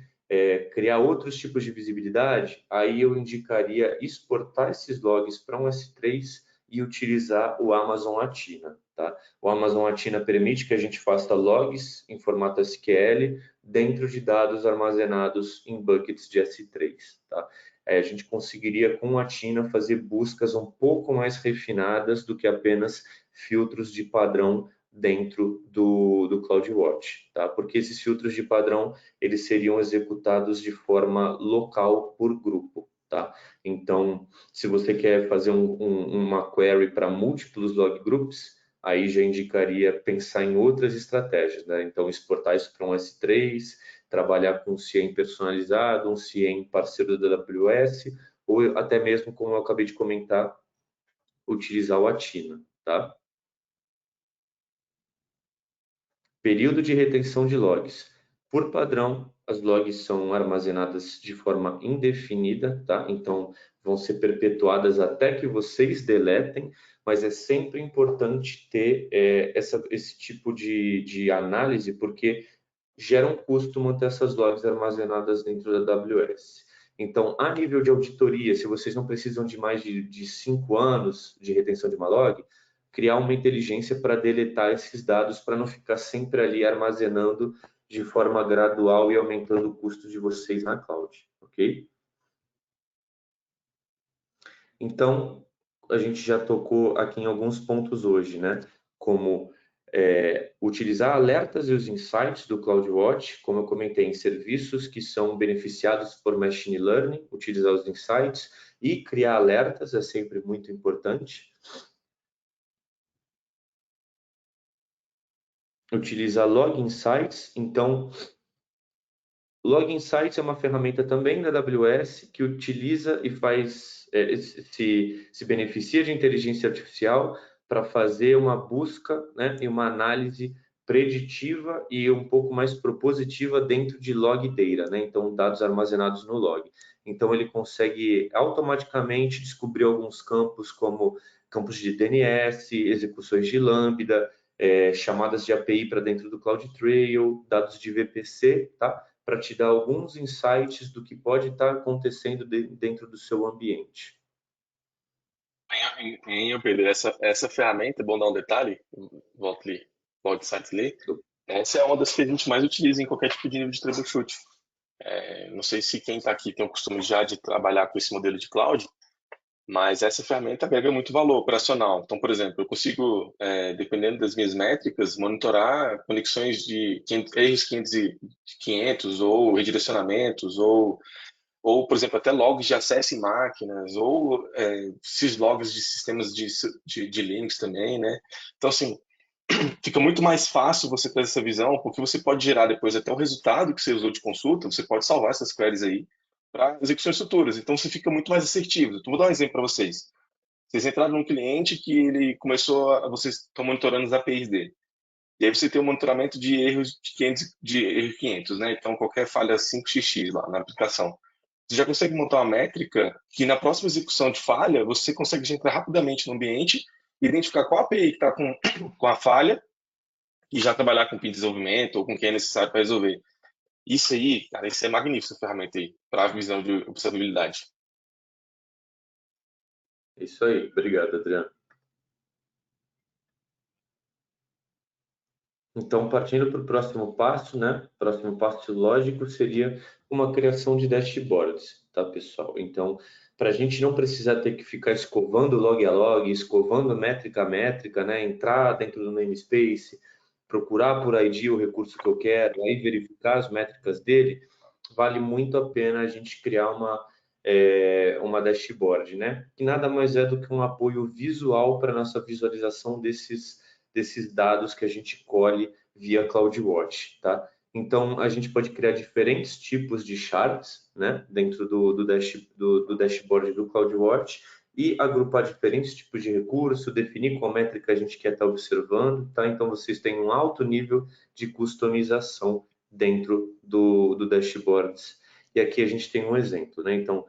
criar outros tipos de visibilidade, aí eu indicaria exportar esses logs para um S3 e utilizar o Amazon Athena, tá? O Amazon Athena permite que a gente faça logs em formato SQL dentro de dados armazenados em buckets de S3, tá? A gente conseguiria com a Athena fazer buscas um pouco mais refinadas do que apenas filtros de padrão dentro do CloudWatch, tá? Porque esses filtros de padrão, eles seriam executados de forma local por grupo, tá? Então, se você quer fazer uma query para múltiplos log groups, aí já indicaria pensar em outras estratégias, né? Então, exportar isso para um S3, trabalhar com um CIEM personalizado, um CIEM parceiro da AWS, ou até mesmo, como eu acabei de comentar, utilizar o Athena, tá? Período de retenção de logs. Por padrão, as logs são armazenadas de forma indefinida, tá? Então, vão ser perpetuadas até que vocês deletem, mas é sempre importante ter esse tipo de análise, porque gera um custo manter essas logs armazenadas dentro da AWS. Então, a nível de auditoria, se vocês não precisam de mais de 5 anos de retenção de uma log, criar uma inteligência para deletar esses dados, para não ficar sempre ali armazenando de forma gradual e aumentando o custo de vocês na cloud, ok? Então, a gente já tocou aqui em alguns pontos hoje, né? Como utilizar alertas e os insights do CloudWatch, como eu comentei, em serviços que são beneficiados por Machine Learning, utilizar os insights e criar alertas é sempre muito importante. Utilizar Log Insights, então, Log Insights é uma ferramenta também da AWS que utiliza e faz, se beneficia de inteligência artificial para fazer uma busca, né, e uma análise preditiva e um pouco mais propositiva dentro de log data, né? Então, dados armazenados no log. Então, ele consegue automaticamente descobrir alguns campos, como campos de DNS, execuções de Lambda, chamadas de API para dentro do CloudTrail, dados de VPC, tá? Para te dar alguns insights do que pode estar acontecendo dentro do seu ambiente. Pedro, essa ferramenta, é bom dar um detalhe, volto ali, Cloud Insights ali, essa é uma das que a gente mais utiliza em qualquer tipo de nível de troubleshoot. Não sei se quem está aqui tem o costume já de trabalhar com esse modelo de cloud, Mas essa ferramenta agrega muito valor operacional. Então, por exemplo, eu consigo, dependendo das minhas métricas, monitorar conexões de erros 500 ou redirecionamentos, ou, por exemplo, até logs de acesso em máquinas, ou syslogs de sistemas de Linux também, né? Então, assim, fica muito mais fácil você ter essa visão, porque você pode gerar depois até o resultado que você usou de consulta, você pode salvar essas queries aí para execuções futuras. Então, você fica muito mais assertivo. Então, vou dar um exemplo para vocês. Vocês entraram num cliente que ele vocês estão monitorando as APIs dele. E aí você tem o monitoramento de erros de erro 500, né? Então, qualquer falha 5xx lá na aplicação. Você já consegue montar uma métrica que na próxima execução de falha, você consegue já entrar rapidamente no ambiente, identificar qual API que está com a falha e já trabalhar com o PI de desenvolvimento ou com quem é necessário para resolver. Isso aí, cara, isso é magnífico, essa ferramenta aí, para a visão de observabilidade. Isso aí, obrigado, Adriano. Então, partindo para o próximo passo, né? O próximo passo lógico seria uma criação de dashboards, tá, pessoal? Então, para a gente não precisar ter que ficar escovando log a log, escovando métrica a métrica, né? Entrar dentro do namespace, procurar por ID o recurso que eu quero, aí verificar as métricas dele, vale muito a pena a gente criar uma dashboard, né? Que nada mais é do que um apoio visual para a nossa visualização desses dados que a gente colhe via CloudWatch, tá? Então, a gente pode criar diferentes tipos de charts, né, dentro do dashboard do CloudWatch e agrupar diferentes tipos de recurso, definir qual métrica a gente quer estar observando, tá? Então, vocês têm um alto nível de customização dentro do dashboards. E aqui a gente tem um exemplo, né? Então,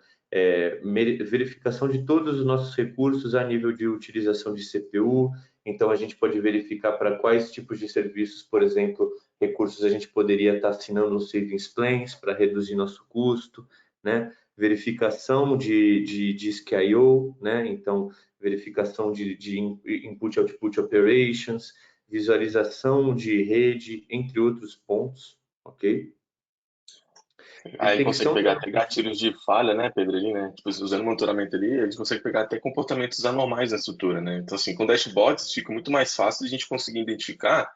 verificação de todos os nossos recursos a nível de utilização de CPU. Então, a gente pode verificar para quais tipos de serviços, por exemplo, recursos a gente poderia estar assinando no Savings Plans para reduzir nosso custo, né? Verificação de Disk I/O, né? Então, verificação de Input-Output Operations, visualização de rede, entre outros pontos, ok? Aí ele consegue pegar até gatilhos de falha, né, Pedro, ali, né? Tipo, usando o monitoramento ali, eles conseguem pegar até comportamentos anormais na estrutura, né? Então, assim, com dashboards fica muito mais fácil de a gente conseguir identificar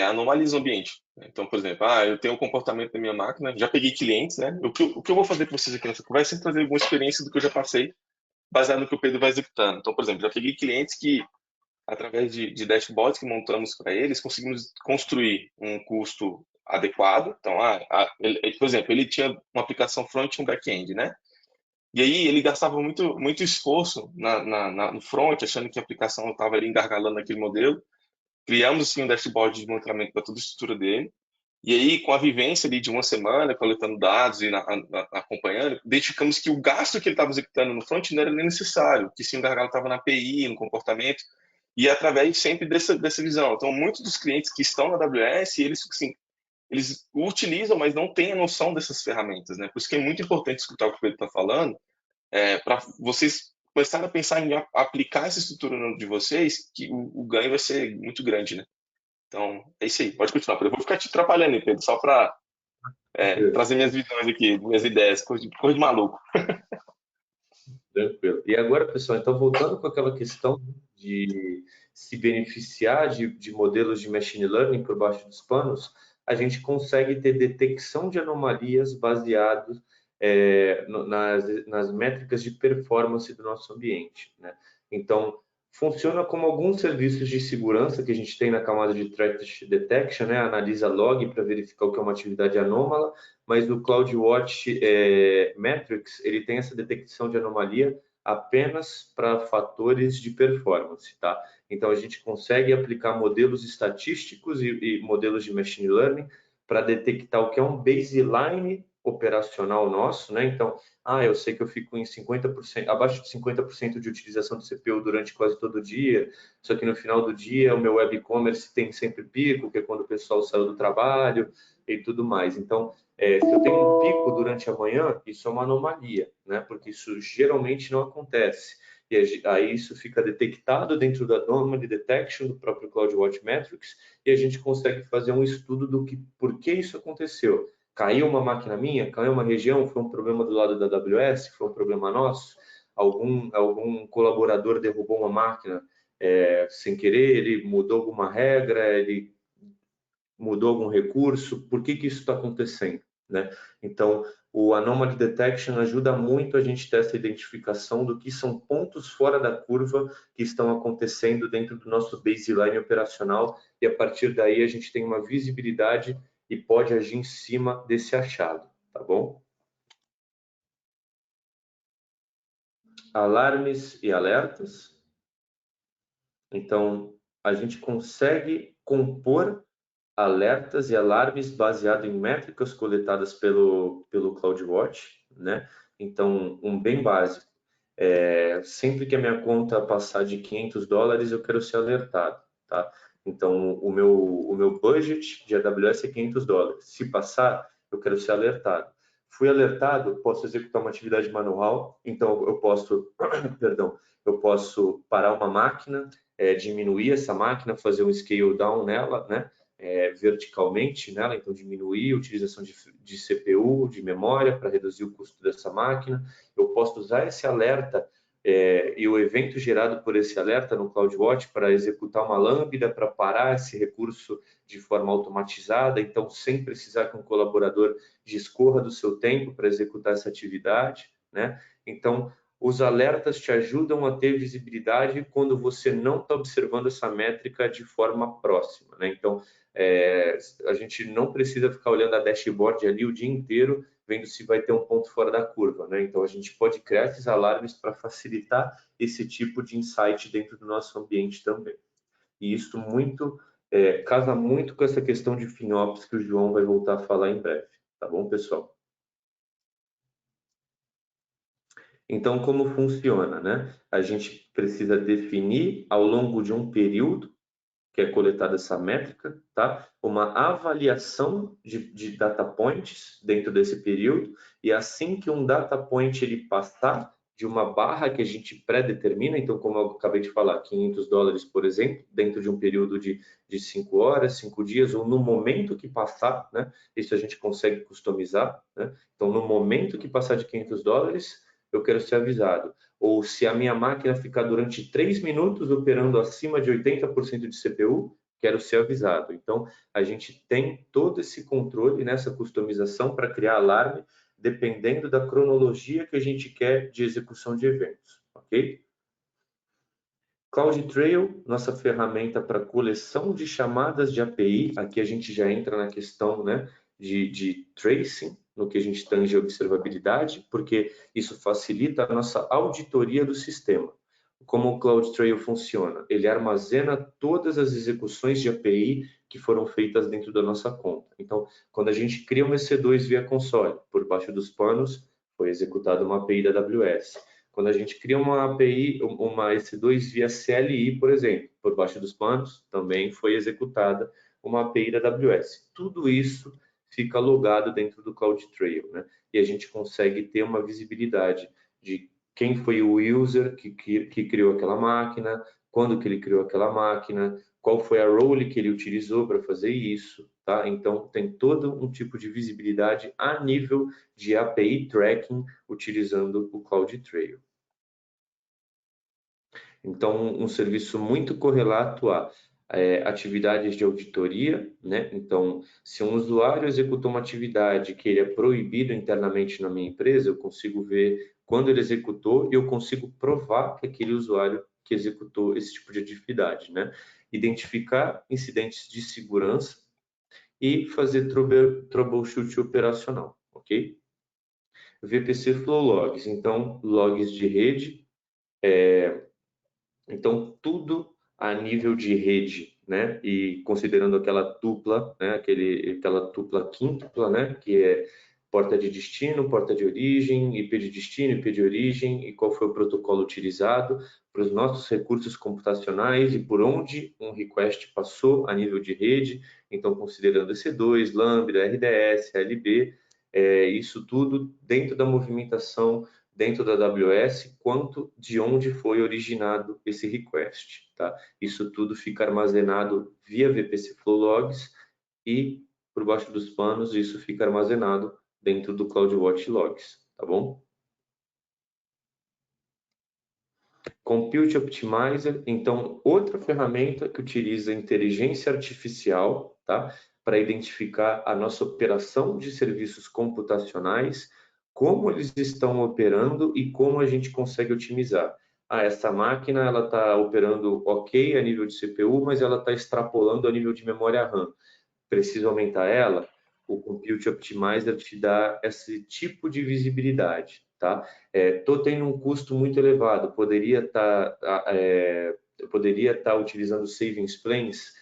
anomalias no ambiente. Então, por exemplo, eu tenho um comportamento da minha máquina, já peguei clientes, né? O que eu vou fazer para vocês aqui nessa conversa é trazer alguma experiência do que eu já passei, baseado no que o Pedro vai executando. Então, por exemplo, já peguei clientes que, através de dashboards que montamos para eles, conseguimos construir um custo adequado. Então, por exemplo, ele tinha uma aplicação front e um back-end, né? E aí ele gastava muito esforço no front, achando que a aplicação estava ali engargalando aquele modelo. Criamos, assim, um dashboard de monitoramento para toda a estrutura dele. E aí, com a vivência ali de uma semana, coletando dados e acompanhando, identificamos que o gasto que ele estava executando no front não era nem necessário, que sim, o gargalo estava na API, no comportamento, e através sempre dessa visão. Então, muitos dos clientes que estão na AWS, eles utilizam, mas não têm a noção dessas ferramentas, né? Por isso que é muito importante escutar o que o Pedro está falando, para vocês começarem a pensar em aplicar essa estrutura de vocês, que o ganho vai ser muito grande, né? Então, é isso aí. Pode continuar, Pedro. Eu vou ficar te atrapalhando, Pedro, só para trazer minhas visões aqui, minhas ideias, coisa de maluco. Tranquilo. E agora, pessoal, então voltando com aquela questão de se beneficiar de modelos de machine learning por baixo dos panos, a gente consegue ter detecção de anomalias baseados nas métricas de performance do nosso ambiente, né? Então, funciona como alguns serviços de segurança que a gente tem na camada de Threat Detection, né? Analisa log para verificar o que é uma atividade anômala, mas no CloudWatch Metrics, ele tem essa detecção de anomalia apenas para fatores de performance, tá? Então, a gente consegue aplicar modelos estatísticos e modelos de machine learning para detectar o que é um baseline operacional nosso, né? Então, eu sei que eu fico em 50%, abaixo de 50% de utilização de CPU durante quase todo o dia, só que no final do dia o meu web e-commerce tem sempre pico, que é quando o pessoal saiu do trabalho e tudo mais. Então, se eu tenho um pico durante a manhã, isso é uma anomalia, né? Porque isso geralmente não acontece. E aí isso fica detectado dentro da Anomaly Detection do próprio CloudWatch Metrics e a gente consegue fazer um estudo por que isso aconteceu. Caiu uma máquina minha? Caiu uma região? Foi um problema do lado da AWS? Foi um problema nosso? algum colaborador derrubou uma máquina sem querer, ele mudou alguma regra, ele mudou algum recurso, por que isso está acontecendo, né? Então, o Anomaly Detection ajuda muito a gente ter essa identificação do que são pontos fora da curva que estão acontecendo dentro do nosso baseline operacional, e a partir daí a gente tem uma visibilidade e pode agir em cima desse achado, tá bom? Alarmes e alertas. Então, a gente consegue compor alertas e alarmes baseado em métricas coletadas pelo CloudWatch, né? Então, um bem básico. Sempre que a minha conta passar de $500, eu quero ser alertado, tá? Então, o meu budget de AWS é $500. Se passar, eu quero ser alertado. Fui alertado, posso executar uma atividade manual, então eu posso, perdão, eu posso parar uma máquina, diminuir essa máquina, fazer um scale down nela, né? Verticalmente nela, então diminuir a utilização de CPU, de memória, para reduzir o custo dessa máquina. Eu posso usar esse alerta e o evento gerado por esse alerta no CloudWatch para executar uma lambda, para parar esse recurso de forma automatizada, então sem precisar que um colaborador discorra do seu tempo para executar essa atividade, né? Então, os alertas te ajudam a ter visibilidade quando você não está observando essa métrica de forma próxima, né? Então, a gente não precisa ficar olhando a dashboard ali o dia inteiro, vendo se vai ter um ponto fora da curva, né? Então, a gente pode criar esses alarmes para facilitar esse tipo de insight dentro do nosso ambiente também. E isso casa muito com essa questão de FinOps que o João vai voltar a falar em breve, tá bom, pessoal? Então, como funciona, né? A gente precisa definir ao longo de um período que é coletada essa métrica, tá? Uma avaliação de data points dentro desse período, e assim que um data point ele passar de uma barra que a gente pré-determina, então, como eu acabei de falar, $500, por exemplo, dentro de um período de 5 horas, 5 dias, ou no momento que passar, né? Isso a gente consegue customizar, né? Então, no momento que passar de $500, eu quero ser avisado. Ou se a minha máquina ficar durante 3 minutos operando acima de 80% de CPU, quero ser avisado. Então, a gente tem todo esse controle nessa customização para criar alarme, dependendo da cronologia que a gente quer de execução de eventos, ok? CloudTrail, nossa ferramenta para coleção de chamadas de API. Aqui a gente já entra na questão, né, de tracing, no que a gente tange a observabilidade, porque isso facilita a nossa auditoria do sistema. Como o CloudTrail funciona? Ele armazena todas as execuções de API que foram feitas dentro da nossa conta. Então, quando a gente cria um EC2 via console, por baixo dos panos, foi executada uma API da AWS. Quando a gente cria uma API, uma EC2 via CLI, por exemplo, por baixo dos panos, também foi executada uma API da AWS. Tudo isso fica logado dentro do CloudTrail, né? E a gente consegue ter uma visibilidade de quem foi o user que criou aquela máquina, quando que ele criou aquela máquina, qual foi a role que ele utilizou para fazer isso, tá? Então, tem todo um tipo de visibilidade a nível de API tracking utilizando o CloudTrail. Então, um serviço muito correlato a atividades de auditoria, né? Então, se um usuário executou uma atividade que ele é proibido internamente na minha empresa, eu consigo ver quando ele executou e eu consigo provar que aquele usuário que executou esse tipo de atividade, né? Identificar incidentes de segurança e fazer troubleshoot operacional, ok? VPC Flow Logs, então, logs de rede, então, tudo a nível de rede, né? E considerando aquela dupla, né? Aquela dupla quíntupla, né? Que é porta de destino, porta de origem, IP de destino, IP de origem, e qual foi o protocolo utilizado para os nossos recursos computacionais e por onde um request passou a nível de rede. Então, considerando EC2, Lambda, RDS, LB, isso tudo dentro da movimentação dentro da AWS, quanto de onde foi originado esse request, tá? Isso tudo fica armazenado via VPC Flow Logs e, por baixo dos panos, isso fica armazenado dentro do CloudWatch Logs, tá bom? Compute Optimizer, então, outra ferramenta que utiliza inteligência artificial, tá? Para identificar a nossa operação de serviços computacionais, como eles estão operando e como a gente consegue otimizar. Essa máquina ela está operando ok a nível de CPU, mas ela está extrapolando a nível de memória RAM. Preciso aumentar ela? O Compute Optimizer te dá esse tipo de visibilidade, tá? Estou tendo um custo muito elevado, poderia estar utilizando Savings Plans,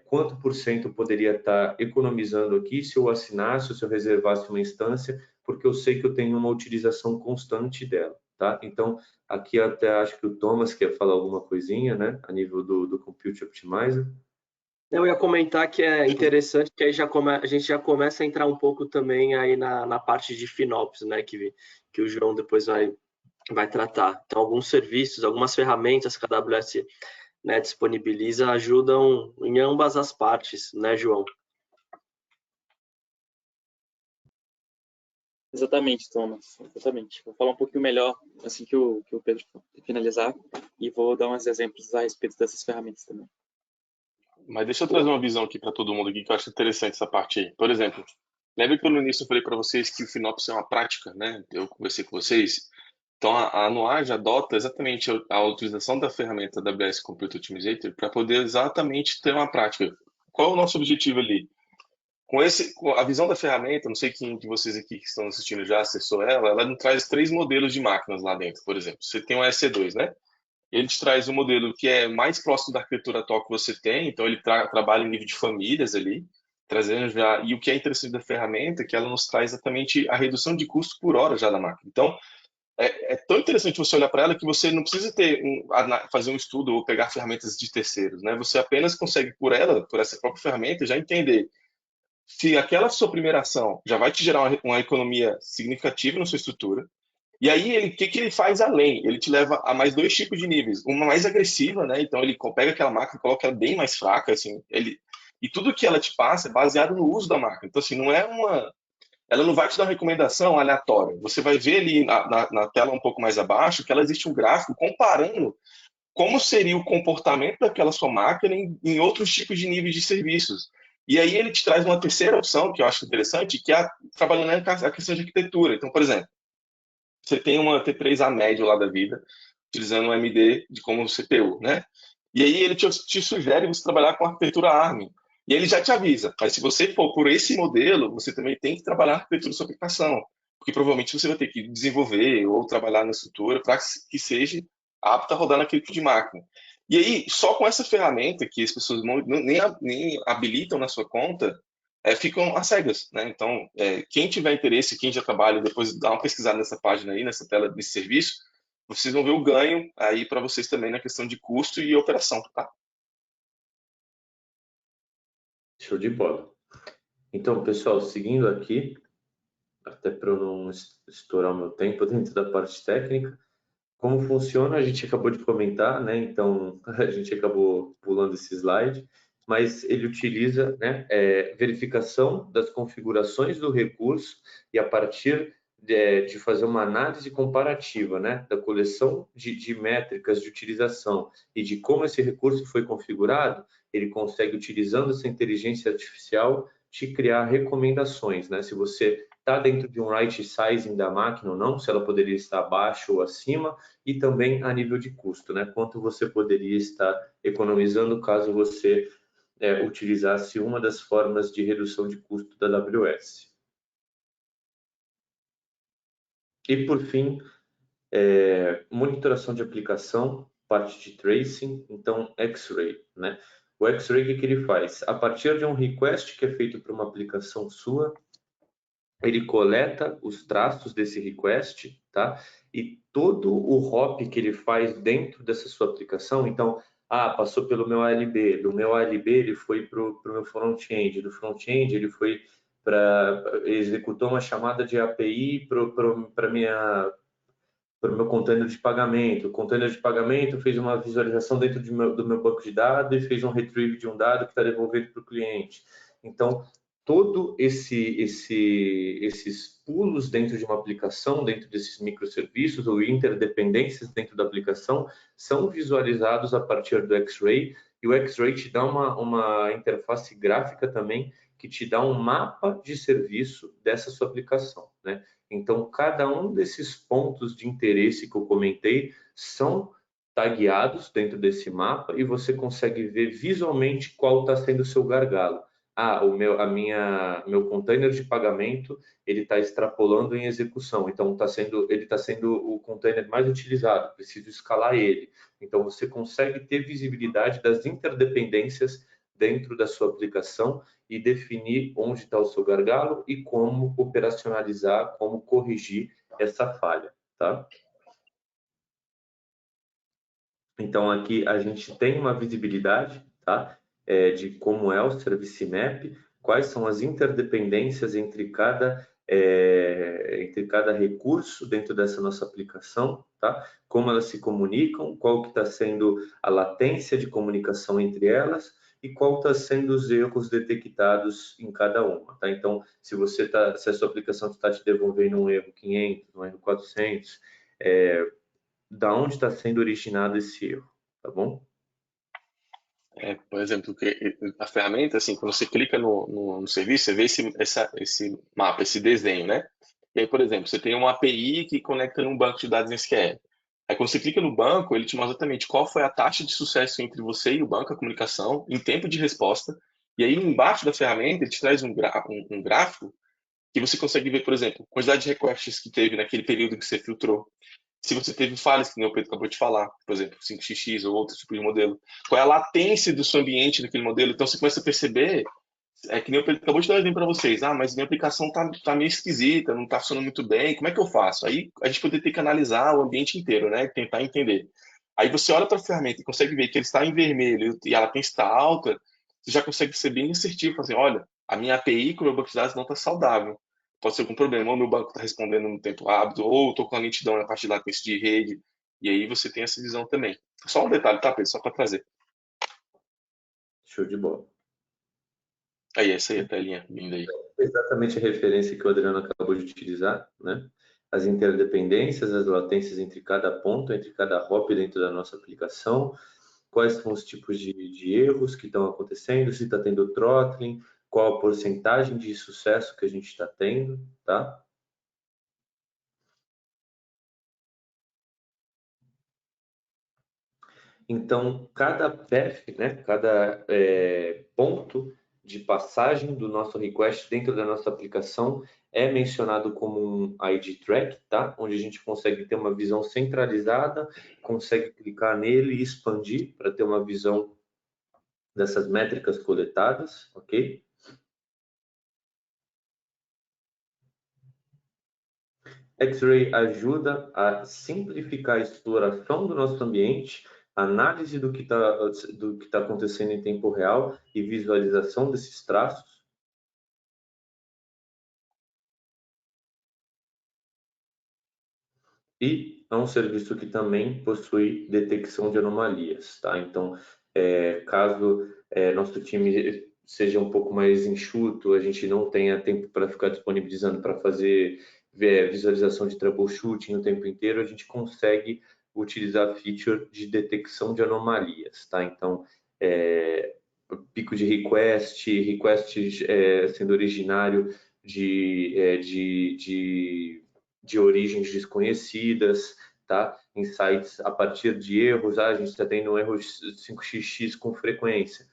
quanto por cento poderia estar economizando aqui se eu assinasse ou se eu reservasse uma instância, porque eu sei que eu tenho uma utilização constante dela, tá? Então, aqui eu até acho que o Thomas quer falar alguma coisinha, né, a nível do Compute Optimizer. Eu ia comentar que é interessante que aí a gente já começa a entrar um pouco também aí na parte de FinOps, né, que o João depois vai tratar. Então, alguns serviços, algumas ferramentas que a AWS, né, disponibiliza ajudam em ambas as partes, né, João? Exatamente, Thomas. Exatamente. Vou falar um pouquinho melhor assim que o Pedro finalizar e vou dar uns exemplos a respeito dessas ferramentas também. Mas deixa eu trazer uma visão aqui para todo mundo aqui que eu acho interessante essa parte aí. Por exemplo, lembra que no início eu falei para vocês que o FinOps é uma prática, né? Eu conversei com vocês. Então a Nuage adota exatamente a utilização da ferramenta da AWS Compute Optimizer para poder exatamente ter uma prática. Qual é o nosso objetivo ali? Com a visão da ferramenta, não sei quem de vocês aqui que estão assistindo já acessou ela não traz 3 modelos de máquinas lá dentro, por exemplo. Você tem um EC2, né? Ele te traz um modelo que é mais próximo da arquitetura atual que você tem, então ele trabalha em nível de famílias ali, trazendo já. E o que é interessante da ferramenta é que ela nos traz exatamente a redução de custo por hora já da máquina. Então, é tão interessante você olhar para ela que você não precisa fazer um estudo ou pegar ferramentas de terceiros, né? Você apenas consegue, por essa própria ferramenta, já entender se aquela sua primeira ação já vai te gerar uma economia significativa na sua estrutura. E aí, o que ele faz além? Ele te leva a mais 2 tipos de níveis. Uma mais agressiva, né? Então, ele pega aquela máquina e coloca ela bem mais fraca, assim. E tudo que ela te passa é baseado no uso da máquina. Então, assim, ela não vai te dar uma recomendação aleatória. Você vai ver ali na tela um pouco mais abaixo que ela existe um gráfico comparando como seria o comportamento daquela sua máquina em outros tipos de níveis de serviços. E aí ele te traz uma terceira opção, que eu acho interessante, que é trabalhando a questão de arquitetura. Então, por exemplo, você tem uma T3A médio lá da vida, utilizando um AMD como CPU, né? E aí ele te sugere você trabalhar com arquitetura ARM. E ele já te avisa, mas se você for por esse modelo, você também tem que trabalhar a arquitetura de sua aplicação, porque provavelmente você vai ter que desenvolver ou trabalhar na estrutura para que seja apta a rodar naquele tipo de máquina. E aí, só com essa ferramenta que as pessoas nem habilitam na sua conta, ficam às cegas, né? Então, quem tiver interesse, quem já trabalha, depois dá uma pesquisada nessa página aí, nessa tela desse serviço, vocês vão ver o ganho aí para vocês também na questão de custo e operação, tá? Show de bola. Então, pessoal, seguindo aqui, até para eu não estourar o meu tempo dentro da parte técnica, como funciona, a gente acabou de comentar, né? Então, a gente acabou pulando esse slide, mas ele utiliza, né, verificação das configurações do recurso e a partir de fazer uma análise comparativa, né, da coleção de métricas de utilização e de como esse recurso foi configurado, ele consegue, utilizando essa inteligência artificial, te criar recomendações, né? Se você está dentro de um right sizing da máquina ou não, se ela poderia estar abaixo ou acima, e também a nível de custo, né? Quanto você poderia estar economizando caso você utilizasse uma das formas de redução de custo da AWS. E por fim, monitoração de aplicação, parte de tracing, então X-Ray, né? O X-Ray, o que ele faz? A partir de um request que é feito para uma aplicação sua, ele coleta os traços desse request, tá? E todo o hop que ele faz dentro dessa sua aplicação, então, passou pelo meu ALB, do meu ALB ele foi para o meu front-end, do front-end ele foi executou uma chamada de API para o meu container de pagamento. O container de pagamento fez uma visualização dentro do meu banco de dados e fez um retrieve de um dado que está devolvido para o cliente. Então, todo esses pulos dentro de uma aplicação, dentro desses microserviços ou interdependências dentro da aplicação, são visualizados a partir do X-Ray, e o X-Ray te dá uma interface gráfica também, que te dá um mapa de serviço dessa sua aplicação, né? Então, cada um desses pontos de interesse que eu comentei são tagueados dentro desse mapa e você consegue ver visualmente qual está sendo o seu gargalo. Meu container de pagamento, ele está extrapolando em execução, então ele está sendo o container mais utilizado, preciso escalar ele. Então, você consegue ter visibilidade das interdependências dentro da sua aplicação e definir onde está o seu gargalo e como operacionalizar, como corrigir essa falha, tá? Então, aqui a gente tem uma visibilidade, tá? De como é o Service Map, quais são as interdependências entre cada recurso dentro dessa nossa aplicação, tá? Como elas se comunicam, qual que está sendo a latência de comunicação entre elas e qual está sendo os erros detectados em cada uma, tá? Então, se a sua aplicação está te devolvendo um erro 500, um erro 400, da onde está sendo originado esse erro, tá bom? Por exemplo, a ferramenta, assim, quando você clica no serviço, você vê esse mapa, esse desenho, né? E aí, por exemplo, você tem uma API que conecta num banco de dados SQL. Aí, quando você clica no banco, ele te mostra exatamente qual foi a taxa de sucesso entre você e o banco, a comunicação, em tempo de resposta. E aí, embaixo da ferramenta, ele te traz um gráfico que você consegue ver, por exemplo, a quantidade de requests que teve naquele período que você filtrou. Se você teve falhas, que nem o Pedro acabou de falar, por exemplo, 5xx ou outro tipo de modelo. Qual é a latência do seu ambiente naquele modelo? Então, você começa a perceber, que nem o Pedro acabou de dar um exemplo para vocês. Mas minha aplicação tá meio esquisita, não está funcionando muito bem, como é que eu faço? Aí, a gente poderia ter que analisar o ambiente inteiro, né? Tentar entender. Aí, você olha para a ferramenta e consegue ver que ele está em vermelho e a latência está alta, você já consegue ser bem assertivo, assim, olha, a minha API com o meu banco de dados não está saudável. Pode ser algum problema, ou meu banco está respondendo no tempo rápido, ou estou com a lentidão na parte de latência de rede, e aí você tem essa visão também. Só um detalhe, tá, Pedro? Só para trazer. Show de bola. Aí, essa aí, a telinha linda aí. Exatamente a referência que o Adriano acabou de utilizar, né? As interdependências, as latências entre cada ponto, entre cada hop dentro da nossa aplicação, quais são os tipos de erros que estão acontecendo, se está tendo throttling, qual a porcentagem de sucesso que a gente está tendo, tá? Então, cada path, né, cada ponto de passagem do nosso request dentro da nossa aplicação é mencionado como um ID track, tá? Onde a gente consegue ter uma visão centralizada, consegue clicar nele e expandir para ter uma visão dessas métricas coletadas, ok? X-Ray ajuda a simplificar a exploração do nosso ambiente, análise do que tá acontecendo em tempo real e visualização desses traços. E é um serviço que também possui detecção de anomalias, tá? Então, caso nosso time seja um pouco mais enxuto, a gente não tenha tempo para ficar disponibilizando para fazer visualização de troubleshooting o tempo inteiro, a gente consegue utilizar a feature de detecção de anomalias, tá? Então, pico de request sendo originário de origens desconhecidas, tá? Insights a partir de erros, a gente está tendo um erro 5xx com frequência.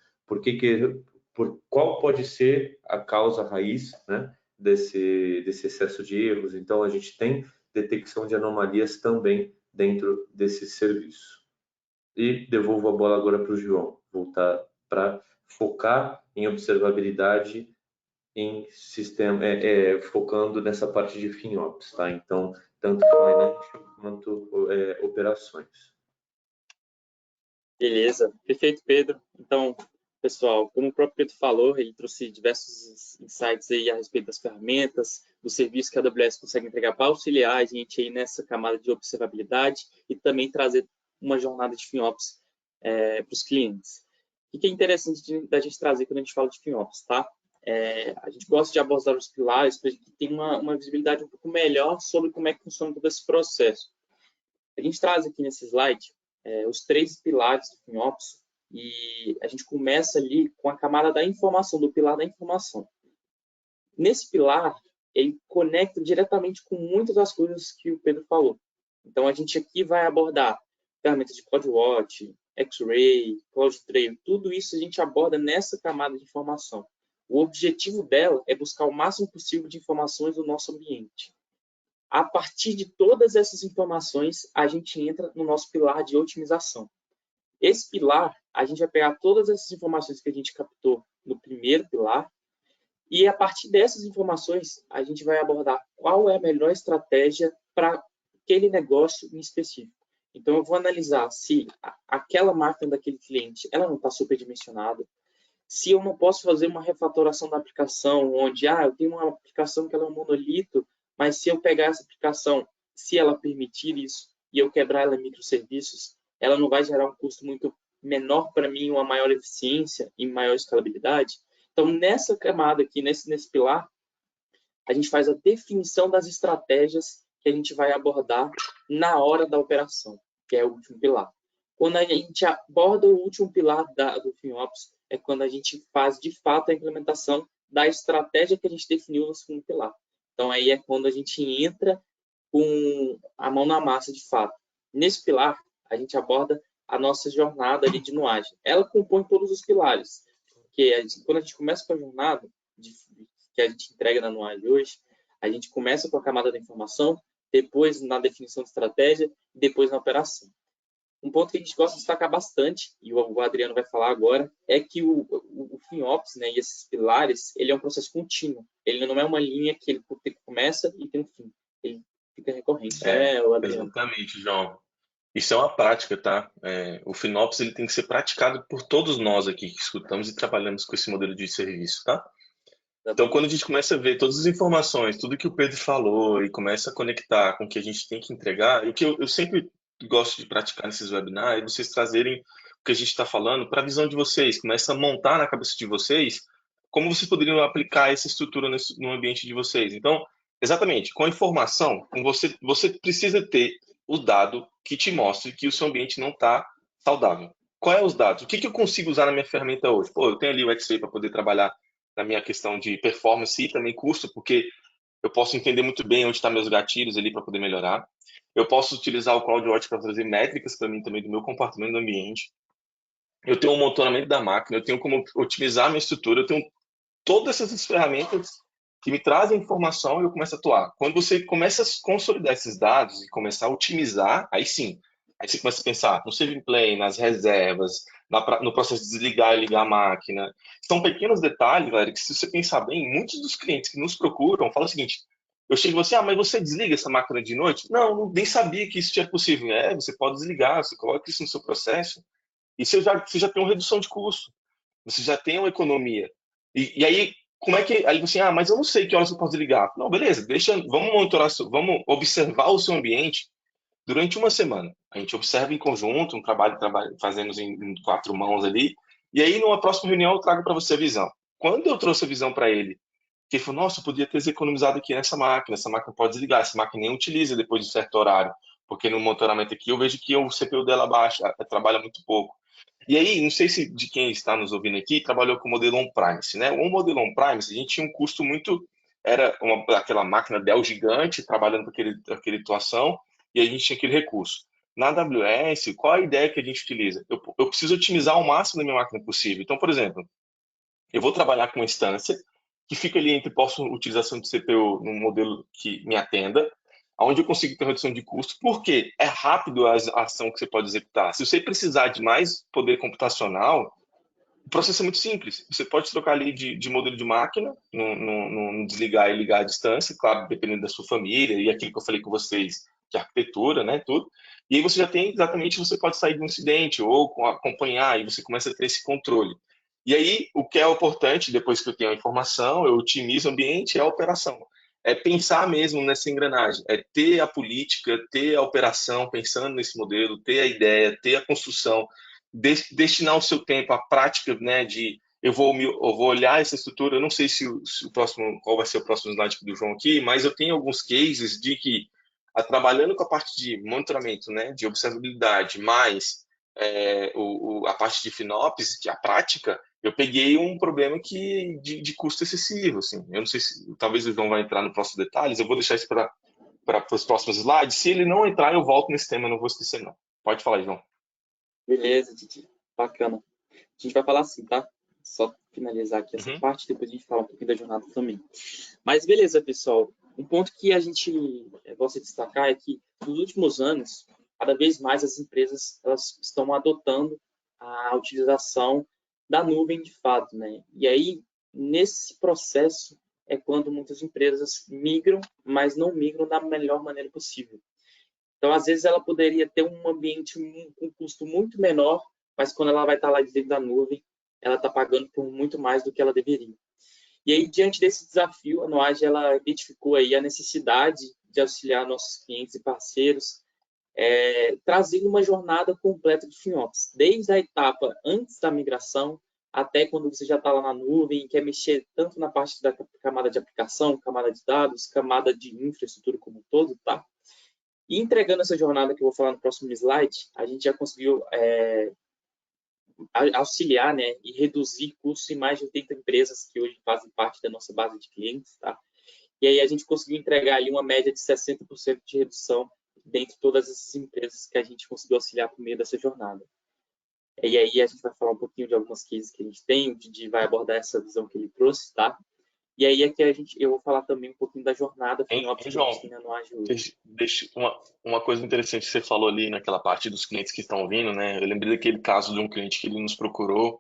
Qual pode ser a causa raiz, né, desse excesso de erros? Então, a gente tem detecção de anomalias também dentro desse serviço. E devolvo a bola agora para o João, voltar para focar em observabilidade em sistema, focando nessa parte de FinOps, tá? Então, tanto financial quanto operações. Beleza, perfeito, Pedro. Então, pessoal, como o próprio Pedro falou, ele trouxe diversos insights aí a respeito das ferramentas, do serviço que a AWS consegue entregar para auxiliar a gente aí nessa camada de observabilidade e também trazer uma jornada de FinOps para os clientes. O que é interessante da gente trazer quando a gente fala de FinOps, tá? A gente gosta de abordar os pilares para a gente ter uma visibilidade um pouco melhor sobre como é que funciona todo esse processo. A gente traz aqui nesse slide os 3 pilares do FinOps e a gente começa ali com a camada da informação, do pilar da informação. Nesse pilar, ele conecta diretamente com muitas das coisas que o Pedro falou. Então, a gente aqui vai abordar ferramentas de CloudWatch, X-Ray, CloudTrail, tudo isso a gente aborda nessa camada de informação. O objetivo dela é buscar o máximo possível de informações do nosso ambiente. A partir de todas essas informações, a gente entra no nosso pilar de otimização. Esse pilar, a gente vai pegar todas essas informações que a gente captou no primeiro pilar e, a partir dessas informações, a gente vai abordar qual é a melhor estratégia para aquele negócio em específico. Então, eu vou analisar se aquela máquina daquele cliente ela não está superdimensionada, se eu não posso fazer uma refatoração da aplicação, onde eu tenho uma aplicação que ela é um monolito, mas se eu pegar essa aplicação, se ela permitir isso, e eu quebrar ela em microserviços, ela não vai gerar um custo muito menor para mim, uma maior eficiência e maior escalabilidade. Então, nessa camada aqui, nesse pilar, a gente faz a definição das estratégias que a gente vai abordar na hora da operação, que é o último pilar. Quando a gente aborda o último pilar do FinOps, é quando a gente faz, de fato, a implementação da estratégia que a gente definiu no segundo pilar. Então, aí é quando a gente entra com a mão na massa, de fato. Nesse pilar, a gente aborda a nossa jornada ali de Nuage. Ela compõe todos os pilares, porque quando a gente começa com a jornada que a gente entrega na Nuage hoje, a gente começa com a camada da informação, depois na definição de estratégia e depois na operação. Um ponto que a gente gosta de destacar bastante, e o Adriano vai falar agora, é que o FinOps, né, e esses pilares, ele é um processo contínuo. Ele não é uma linha que ele começa e tem um fim. Ele fica recorrente. O Adriano. Exatamente, João. Isso é uma prática, tá? O FinOps ele tem que ser praticado por todos nós aqui que escutamos e trabalhamos com esse modelo de serviço, tá? Então, quando a gente começa a ver todas as informações, tudo que o Pedro falou e começa a conectar com o que a gente tem que entregar, e o que eu sempre gosto de praticar nesses webinars é vocês trazerem o que a gente está falando para a visão de vocês, começa a montar na cabeça de vocês como vocês poderiam aplicar essa estrutura no ambiente de vocês. Então, exatamente, com a informação, você precisa ter o dado que te mostre que o seu ambiente não está saudável. Qual é os dados? O que eu consigo usar na minha ferramenta hoje? Eu tenho ali o X-Ray para poder trabalhar na minha questão de performance e também custo, porque eu posso entender muito bem onde estão meus gatilhos ali para poder melhorar. Eu posso utilizar o CloudWatch para trazer métricas para mim também do meu comportamento no ambiente. Eu tenho um monitoramento da máquina, eu tenho como otimizar a minha estrutura, eu tenho todas essas ferramentas que me trazem informação e eu começo a atuar. Quando você começa a consolidar esses dados e começar a otimizar, aí sim, aí você começa a pensar no saving plane, nas reservas, no processo de desligar e ligar a máquina. São pequenos detalhes, galera, que se você pensar bem, muitos dos clientes que nos procuram falam o seguinte: eu chego e você, mas você desliga essa máquina de noite? Não, nem sabia que isso tinha possível. Você pode desligar, você coloca isso no seu processo e você já tem uma redução de custo, você já tem uma economia. E aí, como é que... Aí você, mas eu não sei que horas eu posso desligar. Não, beleza, vamos monitorar, vamos observar o seu ambiente durante uma semana. A gente observa em conjunto, um trabalho fazemos em 4 mãos ali, e aí numa próxima reunião eu trago para você a visão. Quando eu trouxe a visão para ele, que ele falou, nossa, eu podia ter economizado aqui nessa máquina, essa máquina pode desligar, essa máquina nem utiliza depois de um certo horário, porque no monitoramento aqui eu vejo que o CPU dela baixa, trabalha muito pouco. E aí, não sei se de quem está nos ouvindo aqui trabalhou com o modelo on-premise, né? O modelo on-premise, a gente tinha um custo muito... Era aquela máquina Dell gigante, trabalhando com aquela situação, e a gente tinha aquele recurso. Na AWS, qual a ideia que a gente utiliza? Eu preciso otimizar ao máximo da minha máquina possível. Então, por exemplo, eu vou trabalhar com uma instância que fica ali entre utilização de CPU num modelo que me atenda, onde eu consigo ter redução de custo, porque é rápido a ação que você pode executar. Se você precisar de mais poder computacional, o processo é muito simples. Você pode trocar ali de modelo de máquina, no desligar e ligar à distância, claro, dependendo da sua família, e aquilo que eu falei com vocês, de arquitetura, né, tudo. E aí você já tem exatamente, você pode sair de um incidente ou acompanhar, e você começa a ter esse controle. E aí, o que é importante, depois que eu tenho a informação, eu otimizo o ambiente, é a operação. É pensar mesmo nessa engrenagem, é ter a política, ter a operação pensando nesse modelo, ter a ideia, ter a construção, destinar o seu tempo à prática, né, de eu vou olhar essa estrutura, eu não sei se o próximo, qual vai ser o próximo slide do João aqui, mas eu tenho alguns cases de que, trabalhando com a parte de monitoramento, né, de observabilidade, mais a parte de FinOps, a prática, eu peguei um problema de custo excessivo, assim. Eu não sei se, talvez o João vai entrar no próximo detalhes, eu vou deixar isso para os próximos slides. Se ele não entrar, eu volto nesse tema, eu não vou esquecer, não. Pode falar, João. Beleza, Didi. Bacana. A gente vai falar assim, tá? Só finalizar aqui essa parte, depois a gente fala um pouquinho da jornada também. Mas beleza, pessoal. Um ponto que a gente gosta de destacar é que, nos últimos anos, cada vez mais as empresas elas estão adotando a utilização da nuvem de fato, né? E aí, nesse processo, é quando muitas empresas migram, mas não migram da melhor maneira possível. Então, às vezes, ela poderia ter um ambiente com um custo muito menor, mas quando ela vai estar lá dentro da nuvem, ela está pagando por muito mais do que ela deveria. E aí, diante desse desafio, a Noage ela identificou aí a necessidade de auxiliar nossos clientes e parceiros, trazendo uma jornada completa de FinOps, desde a etapa antes da migração até quando você já está lá na nuvem e quer mexer tanto na parte da camada de aplicação, camada de dados, camada de infraestrutura como um todo, tá? E entregando essa jornada que eu vou falar no próximo slide, a gente já conseguiu auxiliar, né, e reduzir custos em mais de 80 empresas que hoje fazem parte da nossa base de clientes, tá? E aí a gente conseguiu entregar ali uma média de 60% de redução dentre todas essas empresas que a gente conseguiu auxiliar por meio dessa jornada. E aí a gente vai falar um pouquinho de algumas cases que a gente tem, o Didi vai abordar essa visão que ele trouxe, tá? E aí aqui eu vou falar também um pouquinho da jornada FinOps que a gente tem na Noage hoje. Deixa uma coisa interessante que você falou ali naquela parte dos clientes que estão vindo, né? Eu lembrei daquele caso de um cliente que ele nos procurou,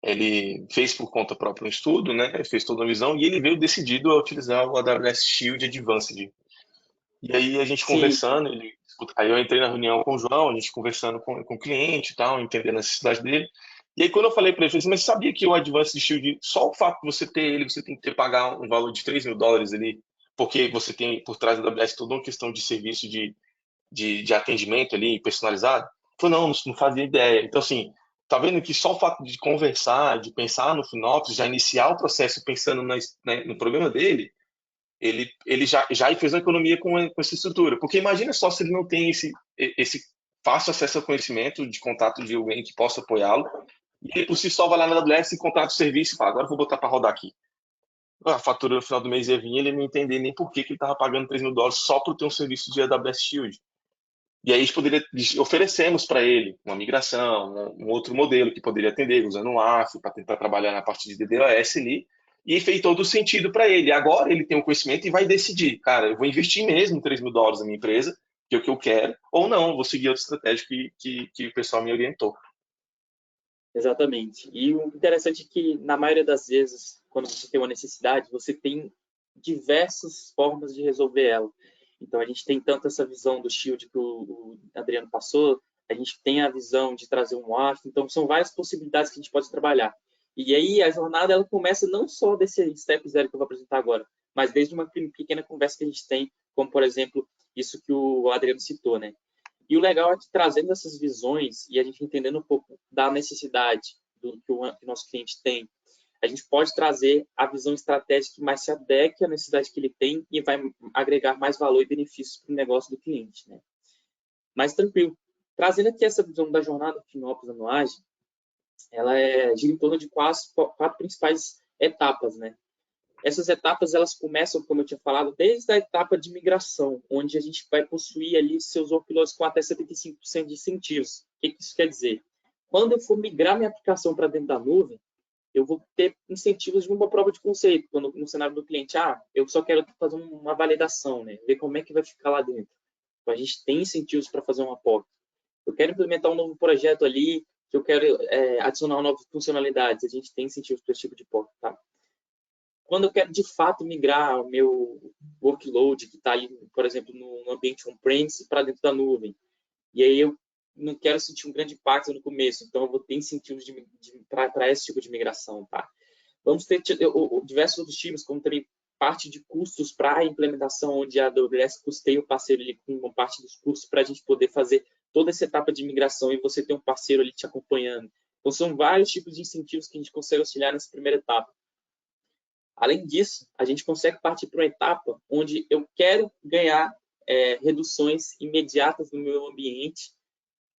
ele fez por conta própria um estudo, né? Ele fez toda a visão e ele veio decidido a utilizar o AWS Shield Advanced. E aí a gente conversando, aí eu entrei na reunião com o João, a gente conversando com o cliente e tal, entendendo a necessidade dele. E aí quando eu falei para ele, eu falei assim, mas sabia que o Advanced Shield, só o fato de você ter ele, você tem que pagar um valor de $3 mil ali, porque você tem por trás da AWS toda uma questão de serviço de atendimento ali, personalizado? Eu falei, não fazia ideia. Então, assim, tá vendo que só o fato de conversar, de pensar no FinOps, já iniciar o processo pensando no problema dele, ele já fez uma economia com essa estrutura. Porque imagina só se ele não tem esse fácil acesso ao conhecimento, de contato de alguém que possa apoiá-lo, e ele por si só vai lá na AWS e contrata o serviço e fala, agora eu vou botar para rodar aqui. A fatura no final do mês ia vir, ele não entender nem por que ele estava pagando $3 mil só por ter um serviço de AWS Shield. E aí oferecemos para ele uma migração, um outro modelo que poderia atender, usando o AF para tentar trabalhar na parte de DDoS ali, e fez todo o sentido para ele. Agora ele tem o conhecimento e vai decidir, cara, eu vou investir mesmo $3 mil na minha empresa, que é o que eu quero, ou não, vou seguir outra estratégia que o pessoal me orientou. Exatamente. E o interessante é que, na maioria das vezes, quando você tem uma necessidade, você tem diversas formas de resolver ela. Então, a gente tem tanto essa visão do Shield que o Adriano passou, a gente tem a visão de trazer um WAF, então são várias possibilidades que a gente pode trabalhar. E aí, a jornada ela começa não só desse step zero que eu vou apresentar agora, mas desde uma pequena conversa que a gente tem, como, por exemplo, isso que o Adriano citou, né? E o legal é que, trazendo essas visões e a gente entendendo um pouco da necessidade que o nosso cliente tem, a gente pode trazer a visão estratégica que mais se adeque à necessidade que ele tem e vai agregar mais valor e benefícios para o negócio do cliente, né? Mas tranquilo. Trazendo aqui essa visão da jornada FinOps da Noage, ela gira em torno de quatro principais etapas, né? Essas etapas, elas começam, como eu tinha falado, desde a etapa de migração, onde a gente vai possuir ali seus workloads com até 75% de incentivos. O que isso quer dizer? Quando eu for migrar minha aplicação para dentro da nuvem, eu vou ter incentivos de uma prova de conceito, quando no cenário do cliente, eu só quero fazer uma validação, né? Ver como é que vai ficar lá dentro. Então, a gente tem incentivos para fazer uma POC. Eu quero implementar um novo projeto ali, que eu quero adicionar novas funcionalidades. A gente tem incentivos para esse tipo de POC, tá? Quando eu quero, de fato, migrar o meu workload, que está ali, por exemplo, no ambiente on-premise para dentro da nuvem, e aí eu não quero sentir um grande impacto no começo, então eu vou ter incentivos para esse tipo de migração, tá? Vamos ter diversos outros times, como também parte de custos para a implementação, onde a AWS custeia o parceiro ali com uma parte dos custos para a gente poder fazer toda essa etapa de migração e você ter um parceiro ali te acompanhando. Então, são vários tipos de incentivos que a gente consegue auxiliar nessa primeira etapa. Além disso, a gente consegue partir para uma etapa onde eu quero ganhar reduções imediatas no meu ambiente,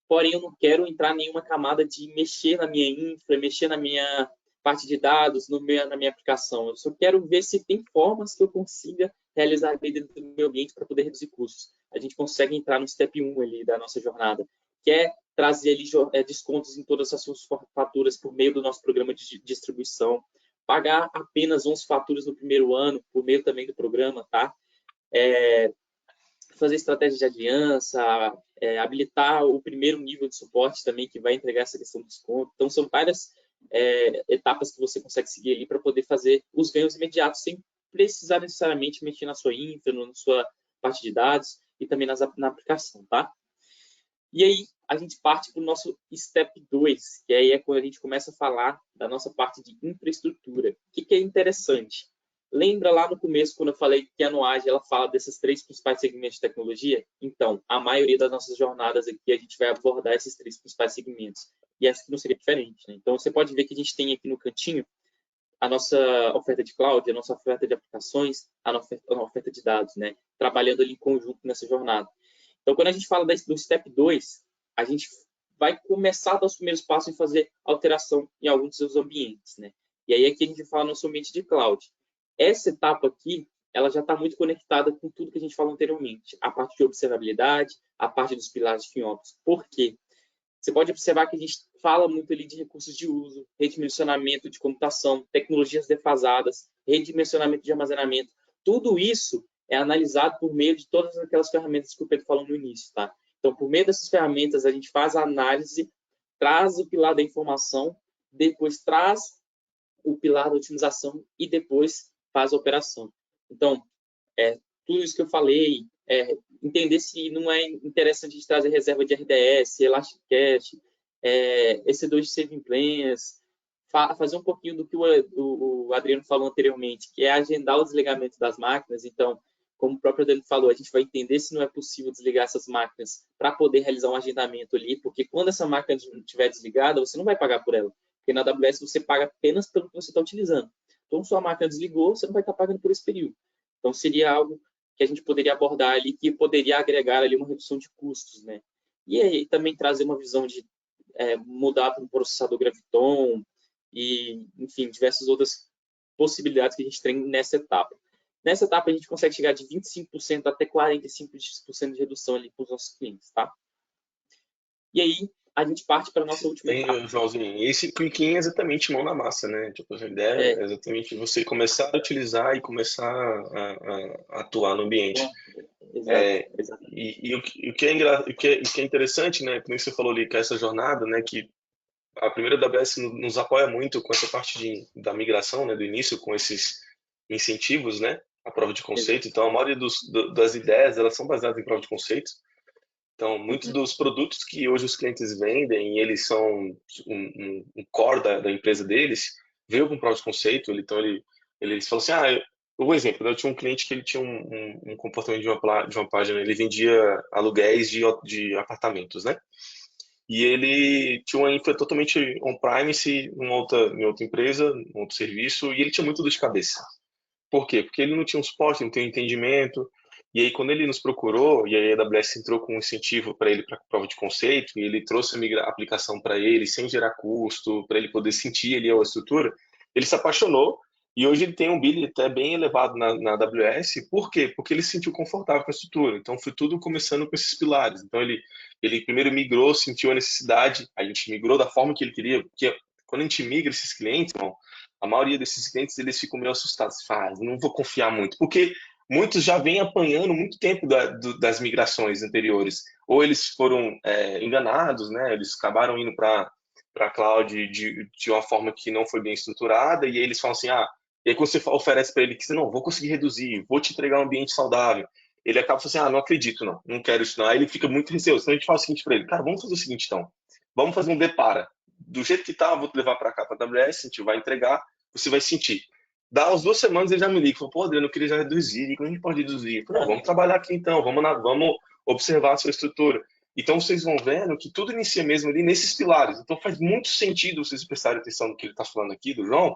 porém eu não quero entrar em nenhuma camada de mexer na minha infra, mexer na minha parte de dados, na minha aplicação. Eu só quero ver se tem formas que eu consiga realizar dentro do meu ambiente para poder reduzir custos. A gente consegue entrar no step 1 ali da nossa jornada, que é trazer ali descontos em todas as suas faturas por meio do nosso programa de distribuição, pagar apenas 11 faturas no primeiro ano, por meio também do programa, tá? Fazer estratégia de aliança, habilitar o primeiro nível de suporte também, que vai entregar essa questão do desconto. Então, são várias etapas que você consegue seguir ali para poder fazer os ganhos imediatos, sem precisar necessariamente mexer na sua infra, na sua parte de dados e também na aplicação, tá? E aí, a gente parte para o nosso step 2, que aí é quando a gente começa a falar da nossa parte de infraestrutura. O que é interessante? Lembra lá no começo, quando eu falei que a Noage ela fala desses 3 principais segmentos de tecnologia? Então, a maioria das nossas jornadas aqui, a gente vai abordar esses 3 principais segmentos. E essa aqui não seria diferente, né? Então, você pode ver que a gente tem aqui no cantinho a nossa oferta de cloud, a nossa oferta de aplicações, a nossa oferta de dados, né? Trabalhando ali em conjunto nessa jornada. Então, quando a gente fala do step 2, a gente vai começar a dar os primeiros passos em fazer alteração em alguns dos seus ambientes, né? E aí aqui a gente fala no nosso ambiente de cloud. Essa etapa aqui, ela já está muito conectada com tudo que a gente falou anteriormente. A parte de observabilidade, a parte dos pilares de FinOps. Por quê? Você pode observar que a gente fala muito ali de recursos de uso, redimensionamento de computação, tecnologias defasadas, redimensionamento de armazenamento. Tudo isso é analisado por meio de todas aquelas ferramentas que o Pedro falou no início, tá? Então, por meio dessas ferramentas, a gente faz a análise, traz o pilar da informação, depois traz o pilar da otimização e depois faz a operação. Então, tudo isso que eu falei, entender se não é interessante a gente trazer reserva de RDS, Elastic Cache, EC2 de Saving Plans, fazer um pouquinho do que o Adriano falou anteriormente, que é agendar o desligamento das máquinas. Então, como o próprio Adriano falou, a gente vai entender se não é possível desligar essas máquinas para poder realizar um agendamento ali, porque quando essa máquina estiver desligada, você não vai pagar por ela, porque na AWS você paga apenas pelo que você está utilizando. Então, sua máquina desligou, você não vai estar pagando por esse período. Então, seria algo que a gente poderia abordar ali, que poderia agregar ali uma redução de custos, né? E aí também trazer uma visão de mudar para um processador Graviton e, enfim, diversas outras possibilidades que a gente tem nessa etapa. Nessa etapa, a gente consegue chegar de 25% até 45% de redução ali com os nossos clientes, tá? E aí, a gente parte para a nossa última etapa. Joãozinho, esse quick é exatamente mão na massa, né? Tipo, a ideia é exatamente você começar a utilizar e começar a atuar no ambiente. Exato. E o que é interessante, né? Como você falou ali, que é essa jornada, né? Que a primeira AWS nos apoia muito com essa parte da migração, né? Do início, com esses incentivos, né? A prova de conceito. Então, a maioria das ideias, elas são baseadas em prova de conceito. Então, muitos dos produtos que hoje os clientes vendem, eles são um core da empresa deles, veio com prova de conceito. Então, eles falam assim, um exemplo, né? Eu tinha um cliente que ele tinha um comportamento de uma página, ele vendia aluguéis de apartamentos, né? E ele tinha uma infra totalmente on-premise em outra empresa, um outro serviço, e ele tinha muito dor de cabeça. Por quê? Porque ele não tinha um suporte, não tinha um entendimento. E aí, quando ele nos procurou, e aí a AWS entrou com um incentivo para ele para prova de conceito, e ele trouxe a aplicação para ele sem gerar custo, para ele poder sentir ali a estrutura, ele se apaixonou. E hoje ele tem um billing até bem elevado na AWS. Por quê? Porque ele se sentiu confortável com a estrutura. Então, foi tudo começando com esses pilares. Então, ele primeiro migrou, sentiu a necessidade, a gente migrou da forma que ele queria, porque quando a gente migra esses clientes, irmão, a maioria desses clientes, eles ficam meio assustados. Não vou confiar muito, porque muitos já vêm apanhando muito tempo das migrações anteriores. Ou eles foram enganados, né? Eles acabaram indo para a cloud de uma forma que não foi bem estruturada, e aí eles falam assim, e aí quando você oferece para ele que você não, vou conseguir reduzir, vou te entregar um ambiente saudável, ele acaba falando assim, não acredito, não quero isso não. Aí ele fica muito receoso. Então a gente fala o seguinte para ele, cara, vamos fazer o seguinte então, vamos fazer um depara. Do jeito que tá, vou te levar para cá, para a AWS, a gente vai entregar, você vai sentir. Dá umas 2 semanas ele já me liga, falou, pô, Adriano, eu queria já reduzir, como a gente pode reduzir? Eu falei, vamos trabalhar aqui então, vamos observar a sua estrutura. Então, vocês vão vendo que tudo inicia mesmo ali nesses pilares. Então, faz muito sentido vocês prestarem atenção no que ele está falando aqui, do João,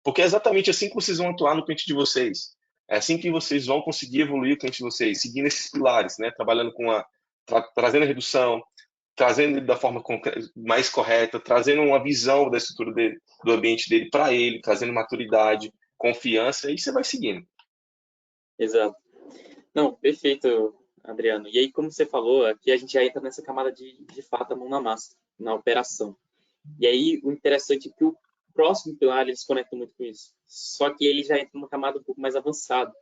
porque é exatamente assim que vocês vão atuar no cliente de vocês. É assim que vocês vão conseguir evoluir o cliente de vocês, seguindo esses pilares, né? Trabalhando trazendo a redução, trazendo ele da forma mais correta, trazendo uma visão da estrutura dele, do ambiente dele para ele, trazendo maturidade, confiança, e você vai seguindo. Exato. Não, perfeito, Adriano. E aí, como você falou, aqui a gente já entra nessa camada de fato, a mão na massa, na operação. E aí, o interessante é que o próximo pilar, eles conectam muito com isso. Só que ele já entra numa camada um pouco mais avançada.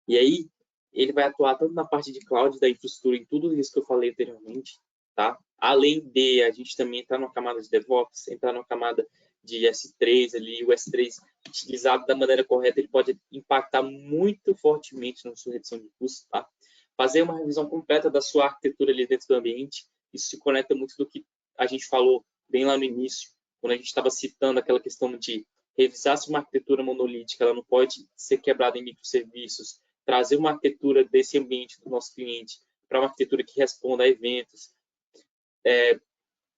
E aí, ele vai atuar tanto na parte de cloud, da infraestrutura, em tudo isso que eu falei anteriormente, tá? Além de a gente também entrar numa camada de DevOps, entrar numa camada de S3 ali, o S3 utilizado da maneira correta, ele pode impactar muito fortemente na sua redução de custos, tá? Fazer uma revisão completa da sua arquitetura ali dentro do ambiente, isso se conecta muito do que a gente falou bem lá no início, quando a gente estava citando aquela questão de revisar se uma arquitetura monolítica, ela não pode ser quebrada em microserviços, trazer uma arquitetura desse ambiente do nosso cliente para uma arquitetura que responda a eventos,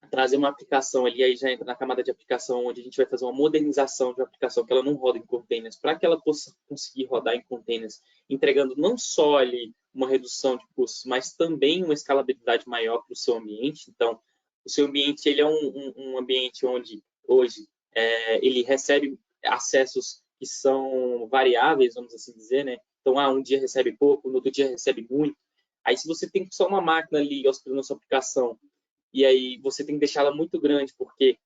trazer uma aplicação ali, aí já entra na camada de aplicação, onde a gente vai fazer uma modernização de uma aplicação que ela não roda em containers, para que ela possa conseguir rodar em containers, entregando não só ali uma redução de custos, mas também uma escalabilidade maior para o seu ambiente. Então, o seu ambiente ele é um ambiente onde, hoje, ele recebe acessos que são variáveis, vamos assim dizer, né? Então, um dia recebe pouco, no outro dia recebe muito. Aí, se você tem só uma máquina ali hospedando a sua aplicação, e aí você tem que deixá-la muito grande, porque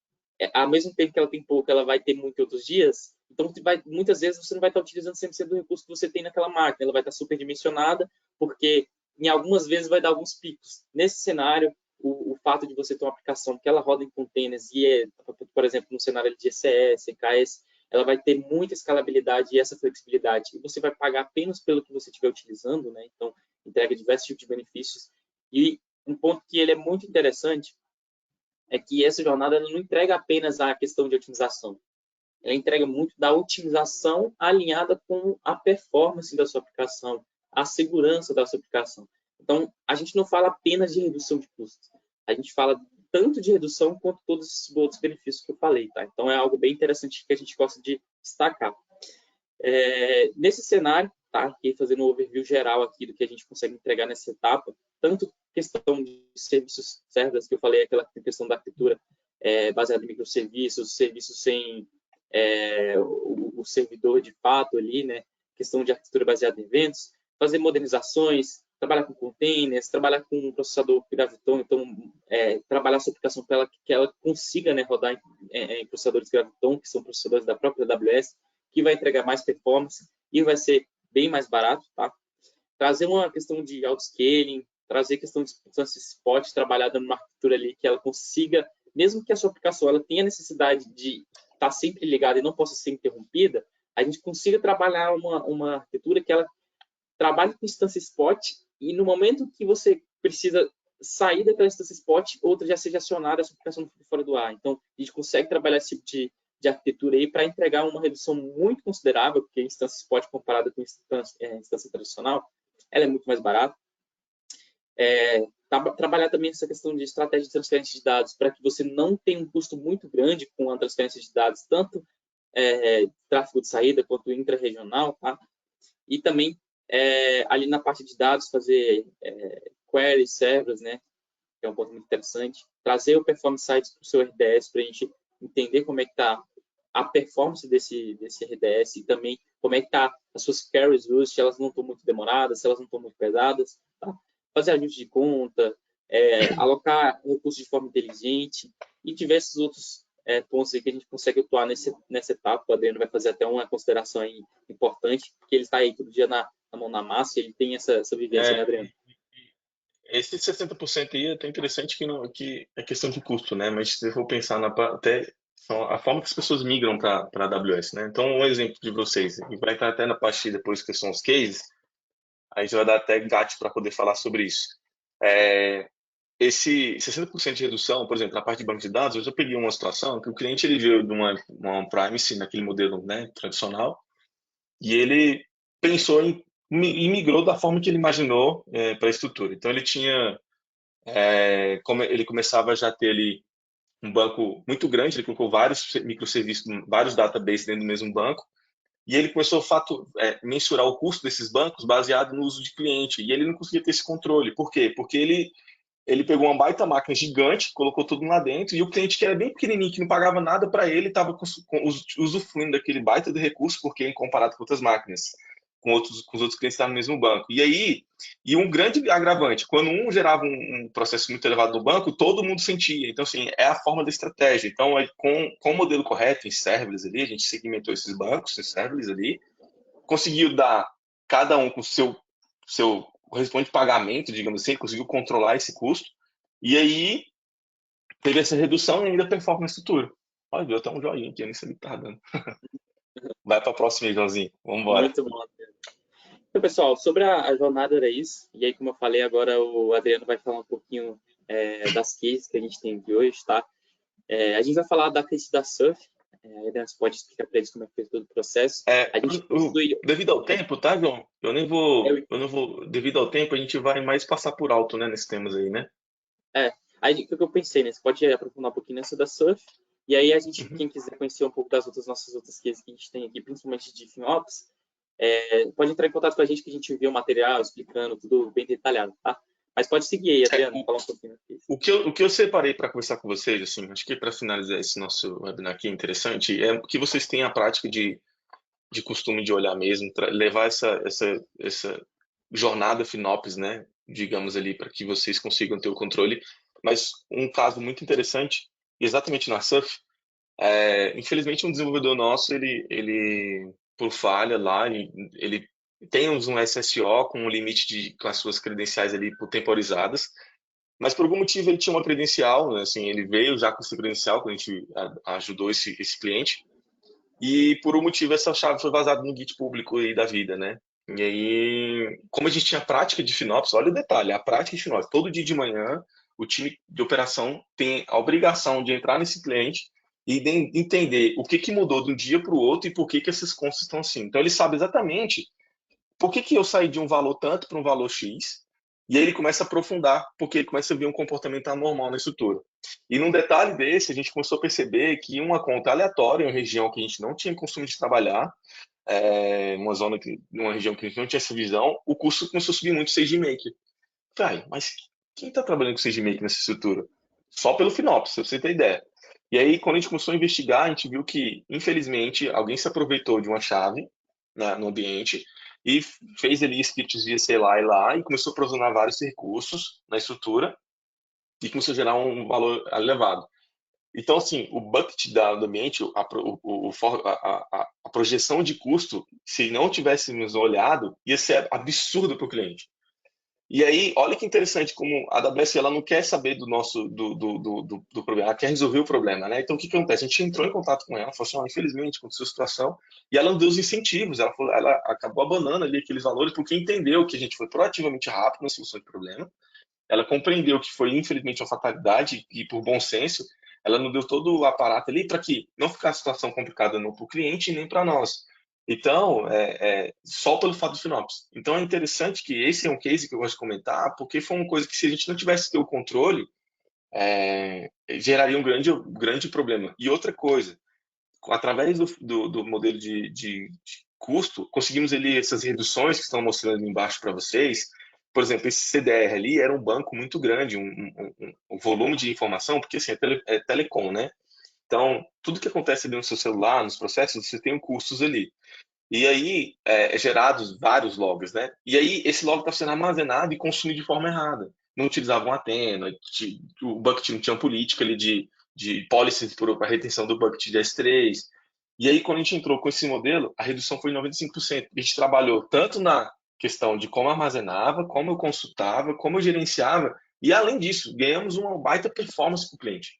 ao mesmo tempo que ela tem pouco, ela vai ter muito outros dias, então muitas vezes você não vai estar utilizando 100% do recurso que você tem naquela máquina, ela vai estar superdimensionada, porque em algumas vezes vai dar alguns picos. Nesse cenário, o fato de você ter uma aplicação que ela roda em containers e por exemplo, no cenário de ECS, EKS, ela vai ter muita escalabilidade e essa flexibilidade. E você vai pagar apenas pelo que você estiver utilizando, né? Então, entrega diversos tipos de benefícios. E um ponto que ele é muito interessante é que essa jornada ela não entrega apenas a questão de otimização. Ela entrega muito da otimização alinhada com a performance da sua aplicação, a segurança da sua aplicação. Então, a gente não fala apenas de redução de custos. A gente fala tanto de redução quanto todos esses outros benefícios que eu falei, tá? Então, é algo bem interessante que a gente gosta de destacar. Nesse cenário, tá? Aqui fazendo um overview geral aqui do que a gente consegue entregar nessa etapa, tanto questão de serviços serverless, que eu falei, aquela questão da arquitetura baseada em microserviços, serviços sem o servidor de fato ali, né? Questão de arquitetura baseada em eventos, fazer modernizações, trabalhar com containers, trabalhar com um processador Graviton, então trabalhar essa aplicação para que ela consiga, né, rodar em processadores Graviton, que são processadores da própria AWS, que vai entregar mais performance e vai ser bem mais barato, tá? Trazer uma questão de autoscaling, trazer questão de instância spot trabalhada numa arquitetura ali que ela consiga, mesmo que a sua aplicação ela tenha necessidade de estar sempre ligada e não possa ser interrompida, a gente consiga trabalhar uma arquitetura que ela trabalhe com instância spot e no momento que você precisa sair daquela instância spot, outra já seja acionada, a sua aplicação não fique fora do ar. Então, a gente consegue trabalhar esse tipo de arquitetura aí para entregar uma redução muito considerável, porque a instância spot comparada com instância tradicional, ela é muito mais barata. Trabalhar também essa questão de estratégia de transferência de dados para que você não tenha um custo muito grande com a transferência de dados, tanto tráfego de saída quanto intra-regional, tá? E também ali na parte de dados fazer queries, servers, né? Que é um ponto muito interessante. Trazer o Performance Sites para o seu RDS para a gente entender como é que está a performance desse RDS e também como é que está as suas queries, se elas não estão muito demoradas, se elas não estão muito pesadas, tá? Fazer ajuste de conta, alocar recursos de forma inteligente e diversos outros pontos aí que a gente consegue atuar nessa etapa. O Adriano vai fazer até uma consideração aí importante, porque ele está aí todo dia na mão na massa e ele tem essa vivência, né, Adriano? Esse 60% aí é até interessante que é questão de custo, né? Mas se eu for pensar até a forma que as pessoas migram para a AWS, né? Então, um exemplo de vocês, e vai estar até na parte depois que são os cases, a gente vai dar até gato para poder falar sobre isso. Esse 60% de redução, por exemplo, na parte de banco de dados, eu já peguei uma situação que o cliente ele veio de uma on-premise, naquele modelo, né, tradicional, e ele pensou e migrou da forma que ele imaginou para a estrutura. Então, ele tinha como ele começava já a ter ali um banco muito grande, ele colocou vários microserviços, vários databases dentro do mesmo banco, e ele começou a mensurar o custo desses bancos baseado no uso de cliente, e ele não conseguia ter esse controle. Por quê? Porque ele pegou uma baita máquina gigante, colocou tudo lá dentro, e o cliente que era bem pequenininho, que não pagava nada para ele, estava usufruindo daquele baita de recurso, porque comparado com outras máquinas, com os outros clientes que estavam no mesmo banco. E aí, um grande agravante, quando um gerava um processo muito elevado no banco, todo mundo sentia. Então, assim, é a forma da estratégia. Então, com o modelo correto, em serverless ali, a gente segmentou esses bancos, em serverless ali, conseguiu dar cada um com o seu correspondente pagamento, digamos assim, conseguiu controlar esse custo, e aí teve essa redução e ainda performance futura. Olha, deu até um joinha aqui, eu nem sei o que tá dando. Vai para a próxima, Joãozinho. Vamos embora. Muito bom. Então, pessoal, sobre a jornada era isso. E aí, como eu falei, agora o Adriano vai falar um pouquinho das cases que a gente tem aqui hoje, tá? A gente vai falar da case da Surf. Adriano, você pode explicar para eles como é que foi todo o processo. A gente devido ao tempo, tá, João? Eu não vou. Devido ao tempo, a gente vai mais passar por alto, né, nesses temas aí, né? Aí o que eu pensei, né? Você pode aprofundar um pouquinho nessa da Surf. E aí, a gente, quem quiser conhecer um pouco das nossas outras cases que a gente tem aqui, principalmente de FinOps, pode entrar em contato com a gente que a gente envia o material explicando tudo bem detalhado, tá? Mas pode seguir aí, Adriano, falar um pouquinho. O que eu separei para conversar com vocês, assim, acho que para finalizar esse nosso webinar aqui interessante, é que vocês tenham a prática de costume de olhar mesmo, levar essa jornada FinOps, né, digamos ali, para que vocês consigam ter o controle. Mas um caso muito interessante, exatamente na Surf, infelizmente um desenvolvedor nosso, ele por falha lá, ele tem um SSO com um limite com as suas credenciais ali temporizadas, mas por algum motivo ele tinha uma credencial, né, assim, ele veio já com essa credencial quando a gente ajudou esse cliente, e por um motivo essa chave foi vazada no Git público aí da vida, né? E aí, como a gente tinha prática de FinOps, olha o detalhe, a prática de FinOps, todo dia de manhã, o time de operação tem a obrigação de entrar nesse cliente e entender o que mudou de um dia para o outro e por que essas constas estão assim. Então ele sabe exatamente por que eu saí de um valor tanto para um valor X, e aí ele começa a aprofundar, porque ele começa a ver um comportamento anormal na estrutura. E num detalhe desse, a gente começou a perceber que uma conta aleatória, em uma região que a gente não tinha costume de trabalhar, numa região que a gente não tinha essa visão, o custo começou a subir muito o SageMaker. Mas quem está trabalhando com SageMaker nessa estrutura? Só pelo FinOps, pra você ter ideia. E aí, quando a gente começou a investigar, a gente viu que, infelizmente, alguém se aproveitou de uma chave no ambiente e fez ali scripts via CLI lá e começou a provisionar vários recursos na estrutura e começou a gerar um valor elevado. Então, assim, o bucket do ambiente, a projeção de custo, se não tivéssemos olhado, ia ser absurdo para o cliente. E aí, olha que interessante como a AWS ela não quer saber do problema, ela quer resolver o problema, né? Então, o que acontece? A gente entrou em contato com ela, falou assim, infelizmente, com a sua situação, e ela não deu os incentivos, ela acabou abandonando ali aqueles valores, porque entendeu que a gente foi proativamente rápido na solução de problema, ela compreendeu que foi, infelizmente, uma fatalidade, e por bom senso, ela não deu todo o aparato ali para que não ficasse situação complicada não para o cliente nem para nós. Então, só pelo fato do FinOps. Então, é interessante que esse é um case que eu gosto de comentar, porque foi uma coisa que, se a gente não tivesse ter o controle, geraria um grande problema. E outra coisa, através do modelo de custo, conseguimos ali essas reduções que estão mostrando ali embaixo para vocês. Por exemplo, esse CDR ali era um banco muito grande, um volume de informação, porque assim, é telecom, né? Então, tudo que acontece ali no seu celular, nos processos, você tem custos ali. E aí, gerados vários logs, né? E aí, esse log está sendo armazenado e consumido de forma errada. Não utilizavam Athena, o bucket não tinha uma política ali de policies para retenção do bucket de S3. E aí, quando a gente entrou com esse modelo, a redução foi de 95%. A gente trabalhou tanto na questão de como armazenava, como eu consultava, como eu gerenciava, e além disso, ganhamos uma baita performance para o cliente,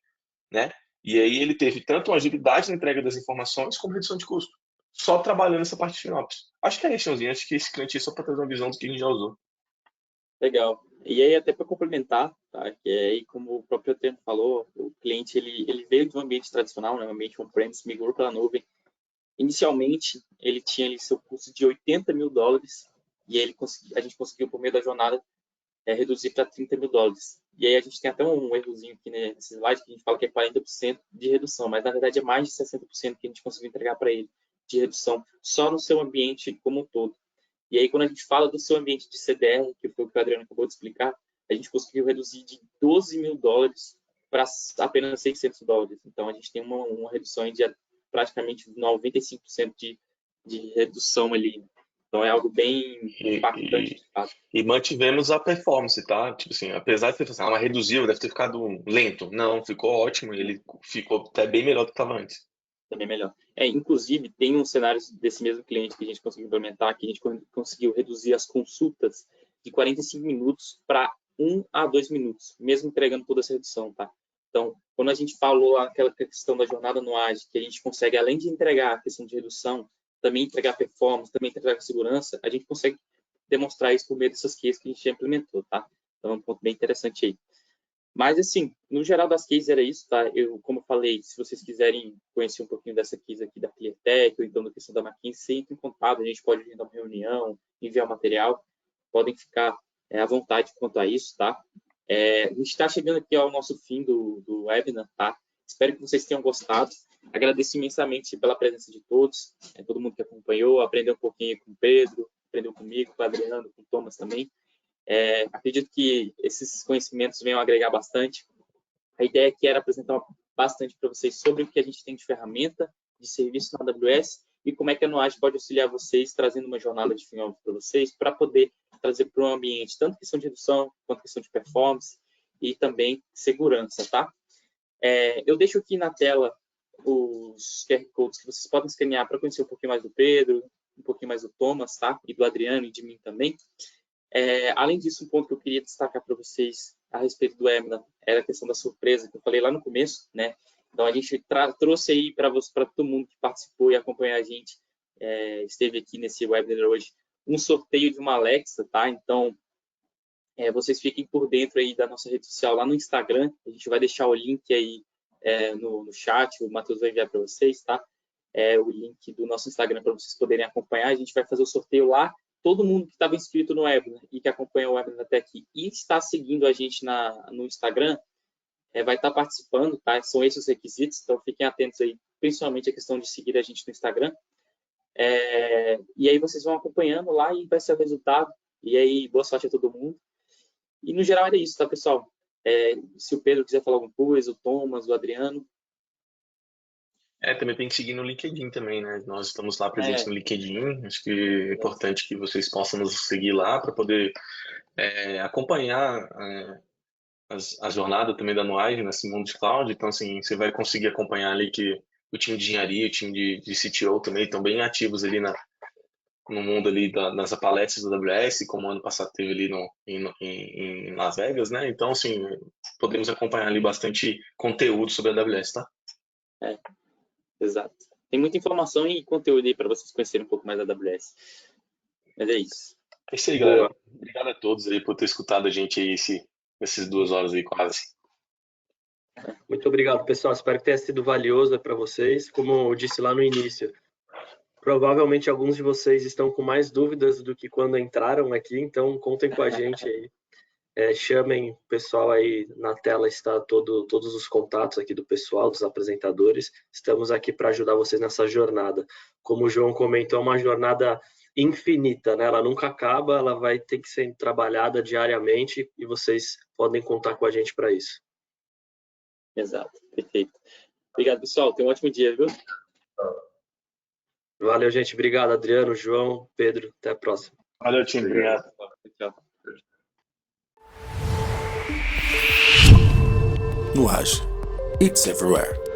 né? E aí ele teve tanto uma agilidade na entrega das informações, como redução de custo. Só trabalhando essa parte de FinOps. Acho que é isso, Joãozinho. Acho que esse cliente é só para trazer uma visão do que a gente já usou. Legal. E aí, até para complementar, tá? Que aí, como o próprio Adriano falou, o cliente ele veio de um ambiente tradicional, né? Um ambiente on-premise, migrou para a nuvem. Inicialmente, ele tinha ali seu custo de $80 mil, e aí a gente conseguiu, por meio da jornada, reduzir para $30 mil. E aí a gente tem até um errozinho aqui nesse slide que a gente fala que é 40% de redução, mas na verdade é mais de 60% que a gente conseguiu entregar para ele de redução só no seu ambiente como um todo. E aí quando a gente fala do seu ambiente de CDR, que foi o que o Adriano acabou de explicar, a gente conseguiu reduzir de $12 mil para apenas $600. Então a gente tem uma redução de praticamente 95% de redução ali. Então é algo bem impactante de fato. E mantivemos a performance, tá? Tipo assim, apesar de ter mas reduziu, deve ter ficado lento. Não, ficou ótimo, ele ficou até bem melhor do que estava antes. Também melhor. Inclusive, tem um cenário desse mesmo cliente que a gente conseguiu implementar, que a gente conseguiu reduzir as consultas de 45 minutos para 1 a 2 minutos, mesmo entregando toda essa redução, tá? Então, quando a gente falou aquela questão da jornada no AGE, que a gente consegue, além de entregar a questão de redução, também entregar performance, também entregar segurança, a gente consegue demonstrar isso por meio dessas cases que a gente já implementou, tá? Então, é um ponto bem interessante aí. Mas, assim, no geral das cases era isso, tá? Como eu falei, se vocês quiserem conhecer um pouquinho dessa case aqui da ClearTech, ou então da questão da McKinsey, entre em contato, a gente pode agendar uma reunião, enviar material, podem ficar à vontade quanto a isso, tá? A gente está chegando aqui ao nosso fim do webinar, tá? Espero que vocês tenham gostado. Agradeço imensamente pela presença de todos, todo mundo que acompanhou, aprendeu um pouquinho com o Pedro, aprendeu comigo, com o Adriano, com o Thomas também. Acredito que esses conhecimentos venham agregar bastante. A ideia aqui era apresentar bastante para vocês sobre o que a gente tem de ferramenta, de serviço na AWS e como é que a Nuage pode auxiliar vocês, trazendo uma jornada de FinOps para vocês, para poder trazer para um ambiente tanto questão de redução, quanto questão de performance e também segurança, tá? Eu deixo aqui na tela os QR Codes que vocês podem escanear para conhecer um pouquinho mais do Pedro, um pouquinho mais do Thomas, tá? E do Adriano e de mim também. Além disso, um ponto que eu queria destacar para vocês a respeito do webinar era a questão da surpresa que eu falei lá no começo, né? Então, a gente trouxe aí para todo mundo que participou e acompanhou a gente, esteve aqui nesse webinar hoje, um sorteio de uma Alexa, tá? Então, vocês fiquem por dentro aí da nossa rede social lá no Instagram. A gente vai deixar o link aí no chat, o Matheus vai enviar para vocês, tá? O link do nosso Instagram para vocês poderem acompanhar. A gente vai fazer o sorteio lá. Todo mundo que estava inscrito no webinar e que acompanha o webinar até aqui e está seguindo a gente no Instagram, vai estar participando, tá? São esses os requisitos, então fiquem atentos aí, principalmente a questão de seguir a gente no Instagram. E aí vocês vão acompanhando lá e vai ser o resultado. E aí, boa sorte a todo mundo. E no geral era isso, tá, pessoal? Se o Pedro quiser falar alguma coisa, o Thomas, o Adriano. Também tem que seguir no LinkedIn também, né? Nós estamos lá presentes no LinkedIn. Acho que é importante que vocês possam nos seguir lá para poder acompanhar a jornada também da Nuage nesse mundo de cloud. Então, assim, você vai conseguir acompanhar ali que o time de engenharia, o time de CTO também estão bem ativos ali no mundo ali nas palestras da AWS, como ano passado teve ali em Las Vegas, né? Então, assim, podemos acompanhar ali bastante conteúdo sobre a AWS, tá? Exato. Tem muita informação e conteúdo aí para vocês conhecerem um pouco mais da AWS. Mas é isso. É isso aí, galera. Obrigado a todos aí por ter escutado a gente aí essas 2 horas aí quase. Muito obrigado, pessoal. Espero que tenha sido valioso para vocês. Como eu disse lá no início, provavelmente alguns de vocês estão com mais dúvidas do que quando entraram aqui, então contem com a gente aí. Chamem o pessoal aí, na tela está todos os contatos aqui do pessoal, dos apresentadores. Estamos aqui para ajudar vocês nessa jornada. Como o João comentou, é uma jornada infinita, né? Ela nunca acaba, ela vai ter que ser trabalhada diariamente e vocês podem contar com a gente para isso. Exato, perfeito. Obrigado, pessoal. Tenha um ótimo dia, viu? Valeu, gente. Obrigado, Adriano, João, Pedro. Até a próxima. Valeu, time. Obrigado. Tchau. Nuage. It's everywhere.